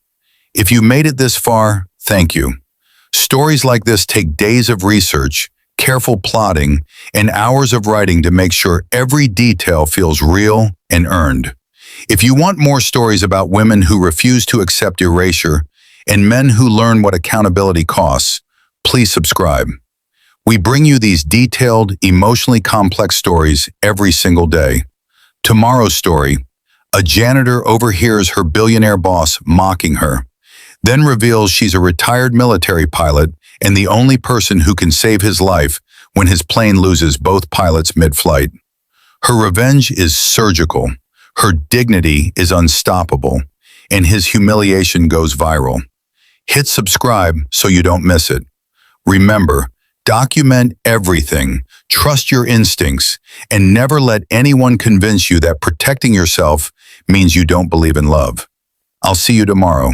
If you made it this far, thank you. Stories like this take days of research, careful plotting, and hours of writing to make sure every detail feels real and earned. If you want more stories about women who refuse to accept erasure and men who learn what accountability costs, please subscribe. We bring you these detailed, emotionally complex stories every single day. Tomorrow's story: a janitor overhears her billionaire boss mocking her, then reveals she's a retired military pilot and the only person who can save his life when his plane loses both pilots mid-flight. Her revenge is surgical, her dignity is unstoppable, and his humiliation goes viral. Hit subscribe so you don't miss it. Remember, document everything, trust your instincts, and never let anyone convince you that protecting yourself means you don't believe in love. I'll see you tomorrow.